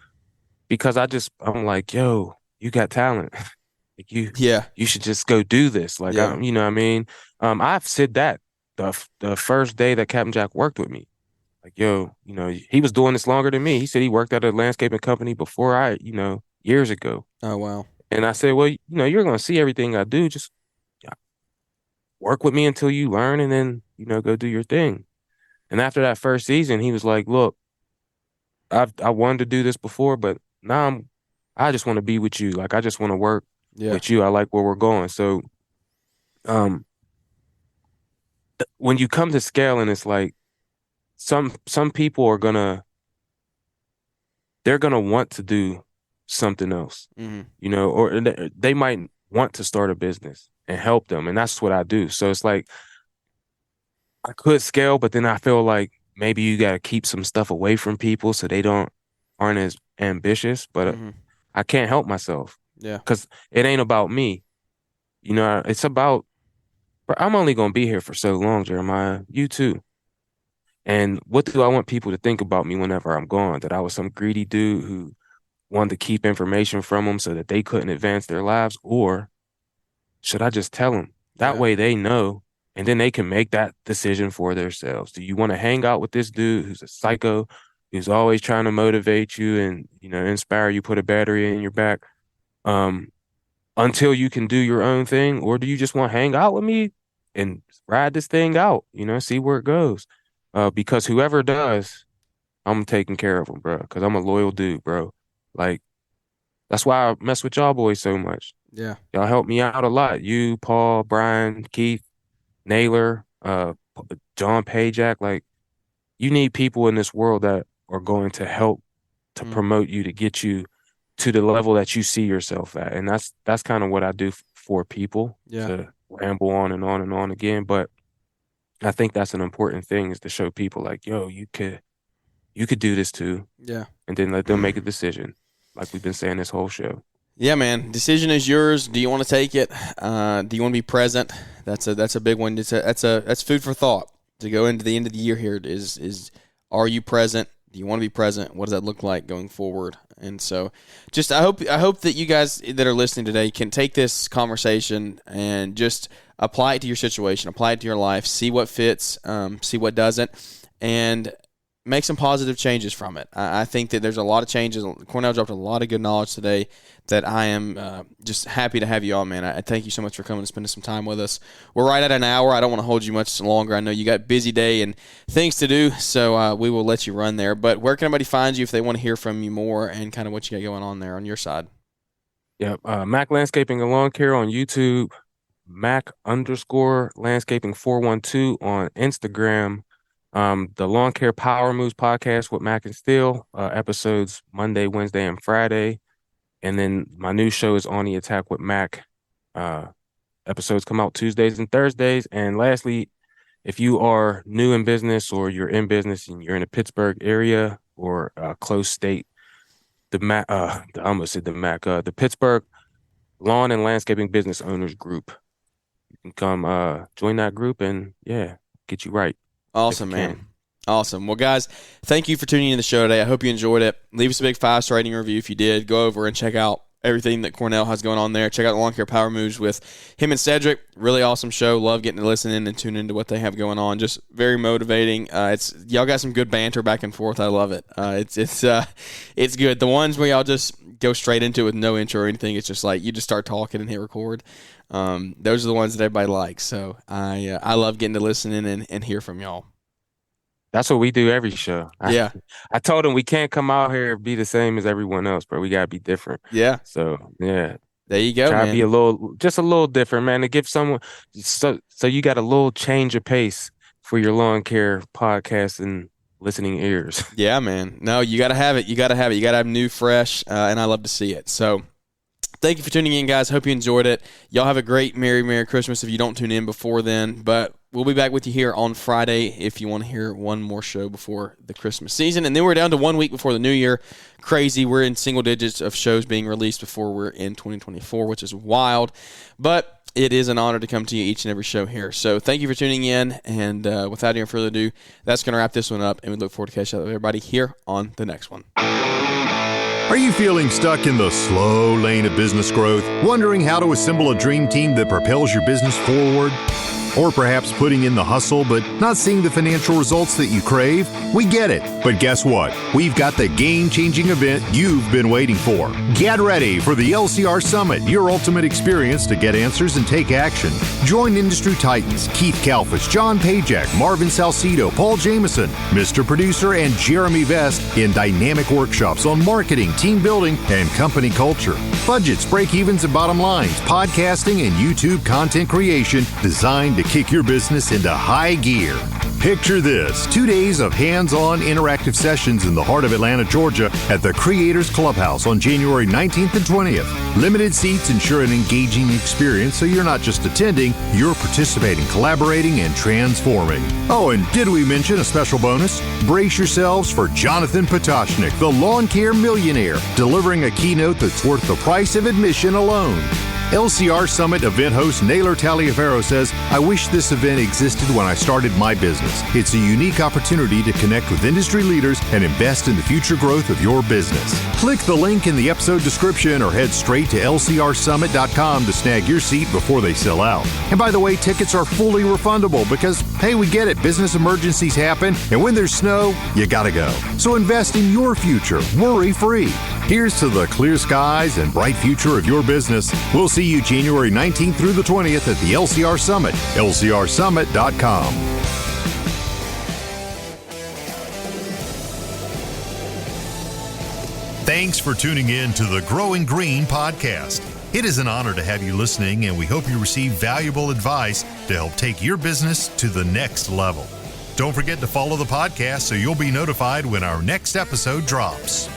because I'm like, yo, you got talent. Like you should just go do this. Like, you know what I mean? I've said that the first day that Captain Jack worked with me. Like, yo, he was doing this longer than me. He said he worked at a landscaping company before years ago. Oh, wow. And I said, well, you're going to see everything I do. Just work with me until you learn, and then, go do your thing. And after that first season, he was like, look, I wanted to do this before, but now I just want to be with you. Like, I just want to work with you. I like where we're going. So, when you come to scaling, it's like some people they're gonna want to do something else, or they might want to start a business and help them, and that's what I do. So it's like I could scale, but then I feel like maybe you got to keep some stuff away from people so they aren't as ambitious, but. I can't help myself. Yeah. Because it ain't about me. It's about, I'm only going to be here for so long, Jeremiah. You too. And what do I want people to think about me whenever I'm gone? That I was some greedy dude who wanted to keep information from them so that they couldn't advance their lives? Or should I just tell them? That way they know, and then they can make that decision for themselves. Do you want to hang out with this dude who's a psycho, who's always trying to motivate you and, inspire you, put a battery in your back, until you can do your own thing? Or do you just want to hang out with me and ride this thing out, see where it goes. Because whoever does, I'm taking care of them, bro, because I'm a loyal dude, bro. Like, that's why I mess with y'all boys so much. Yeah. Y'all help me out a lot. You, Paul, Brian, Keith, Naylor, John Pajak. Like, you need people in this world that are going to help to promote you, to get you to the level that you see yourself at. And that's kind of what I do for people, to ramble on and on and on again. But I think that's an important thing, is to show people like, yo, you could do this too. Yeah. And then let them make a decision, like we've been saying this whole show. Yeah, man. Decision is yours. Do you want to take it? Do you want to be present? That's a big one. That's food for thought to go into the end of the year here. Is are you present? Do you want to be present? What does that look like going forward? And so, just I hope that you guys that are listening today can take this conversation and just apply it to your situation, apply it to your life, see what fits, see what doesn't, and make some positive changes from it. I think that there's a lot of changes. Cornell dropped a lot of good knowledge today that I am just happy to have you on, man. I thank you so much for coming and spending some time with us. We're right at an hour. I don't want to hold you much longer. I know you got a busy day and things to do, so we will let you run there. But where can everybody find you if they want to hear from you more and kind of what you got going on there on your side? Yeah, Mack Landscaping and Lawncare on YouTube, Mack_landscaping 412 on Instagram. The Lawncare Power Moves podcast with Mack and Steele, episodes Monday, Wednesday, and Friday. And then my new show is On the Attack with Mack. Episodes come out Tuesdays and Thursdays. And lastly, if you are new in business or you're in business and you're in the Pittsburgh area or close state, the Pittsburgh Lawn and Landscaping Business Owners Group. You can come join that group and get you right. Awesome, man. Awesome. Well, guys, thank you for tuning in to the show today. I hope you enjoyed it. Leave us a big 5-star rating review if you did. Go over and check out everything that Cornell has going on there. Check out the Lawncare Power Moves with him and Cedric. Really awesome show. Love getting to listen in and tune into what they have going on. Just very motivating. Y'all got some good banter back and forth. I love it. It's good. The ones where y'all just go straight into it with no intro or anything. It's just like you just start talking and hit record. Those are the ones that everybody likes. So I love getting to listen in and hear from y'all. That's what we do every show. Yeah. I told him we can't come out here and be the same as everyone else, bro. We got to be different. Yeah. So, yeah. There you go, Try man. to be a little different, man, to give someone so you got a little change of pace for your lawn care podcast and listening ears. Yeah, man. No, you got to have it. You got to have new, fresh, and I love to see it. So, thank you for tuning in, guys. Hope you enjoyed it. Y'all have a great Merry Christmas if you don't tune in before then. But we'll be back with you here on Friday if you want to hear one more show before the Christmas season. And then we're down to 1 week before the new year. Crazy. We're in single digits of shows being released before we're in 2024, which is wild. But it is an honor to come to you each and every show here. So thank you for tuning in. And without any further ado, that's going to wrap this one up. And we look forward to catching up with everybody here on the next one. Are you feeling stuck in the slow lane of business growth, wondering how to assemble a dream team that propels your business forward? Or perhaps putting in the hustle but not seeing the financial results that you crave? We get it. But guess what? We've got the game-changing event you've been waiting for. Get ready for the LCR Summit, your ultimate experience to get answers and take action. Join industry titans Keith Kalfas, John Pajak, Marvin Salcido, Paul Jameson, Mr. Producer, and Jeremy Vest in dynamic workshops on marketing, team building, and company culture. Budgets, break-evens, and bottom lines, podcasting, and YouTube content creation designed to kick your business into high gear. Picture this: 2 days of hands-on interactive sessions in the heart of Atlanta, Georgia at the Creators Clubhouse on January 19th and 20th. Limited seats ensure an engaging experience, so you're not just attending, you're participating, collaborating, and transforming. Oh, and did we mention a special bonus? Brace yourselves for Jonathan Potoshnik, the lawn care millionaire, delivering a keynote that's worth the price of admission alone. LCR Summit event host Naylor Taliaferro says, "I wish this event existed when I started my business. It's a unique opportunity to connect with industry leaders and invest in the future growth of your business." Click the link in the episode description or head straight to lcrsummit.com to snag your seat before they sell out. And by the way, tickets are fully refundable because, hey, we get it, business emergencies happen, and when there's snow, you gotta go. So invest in your future, worry-free. Here's to the clear skies and bright future of your business. We'll see you January 19th through the 20th at the LCR Summit, lcrsummit.com. Thanks for tuning in to the Growing Green podcast. It is an honor to have you listening, and we hope you receive valuable advice to help take your business to the next level. Don't forget to follow the podcast so you'll be notified when our next episode drops.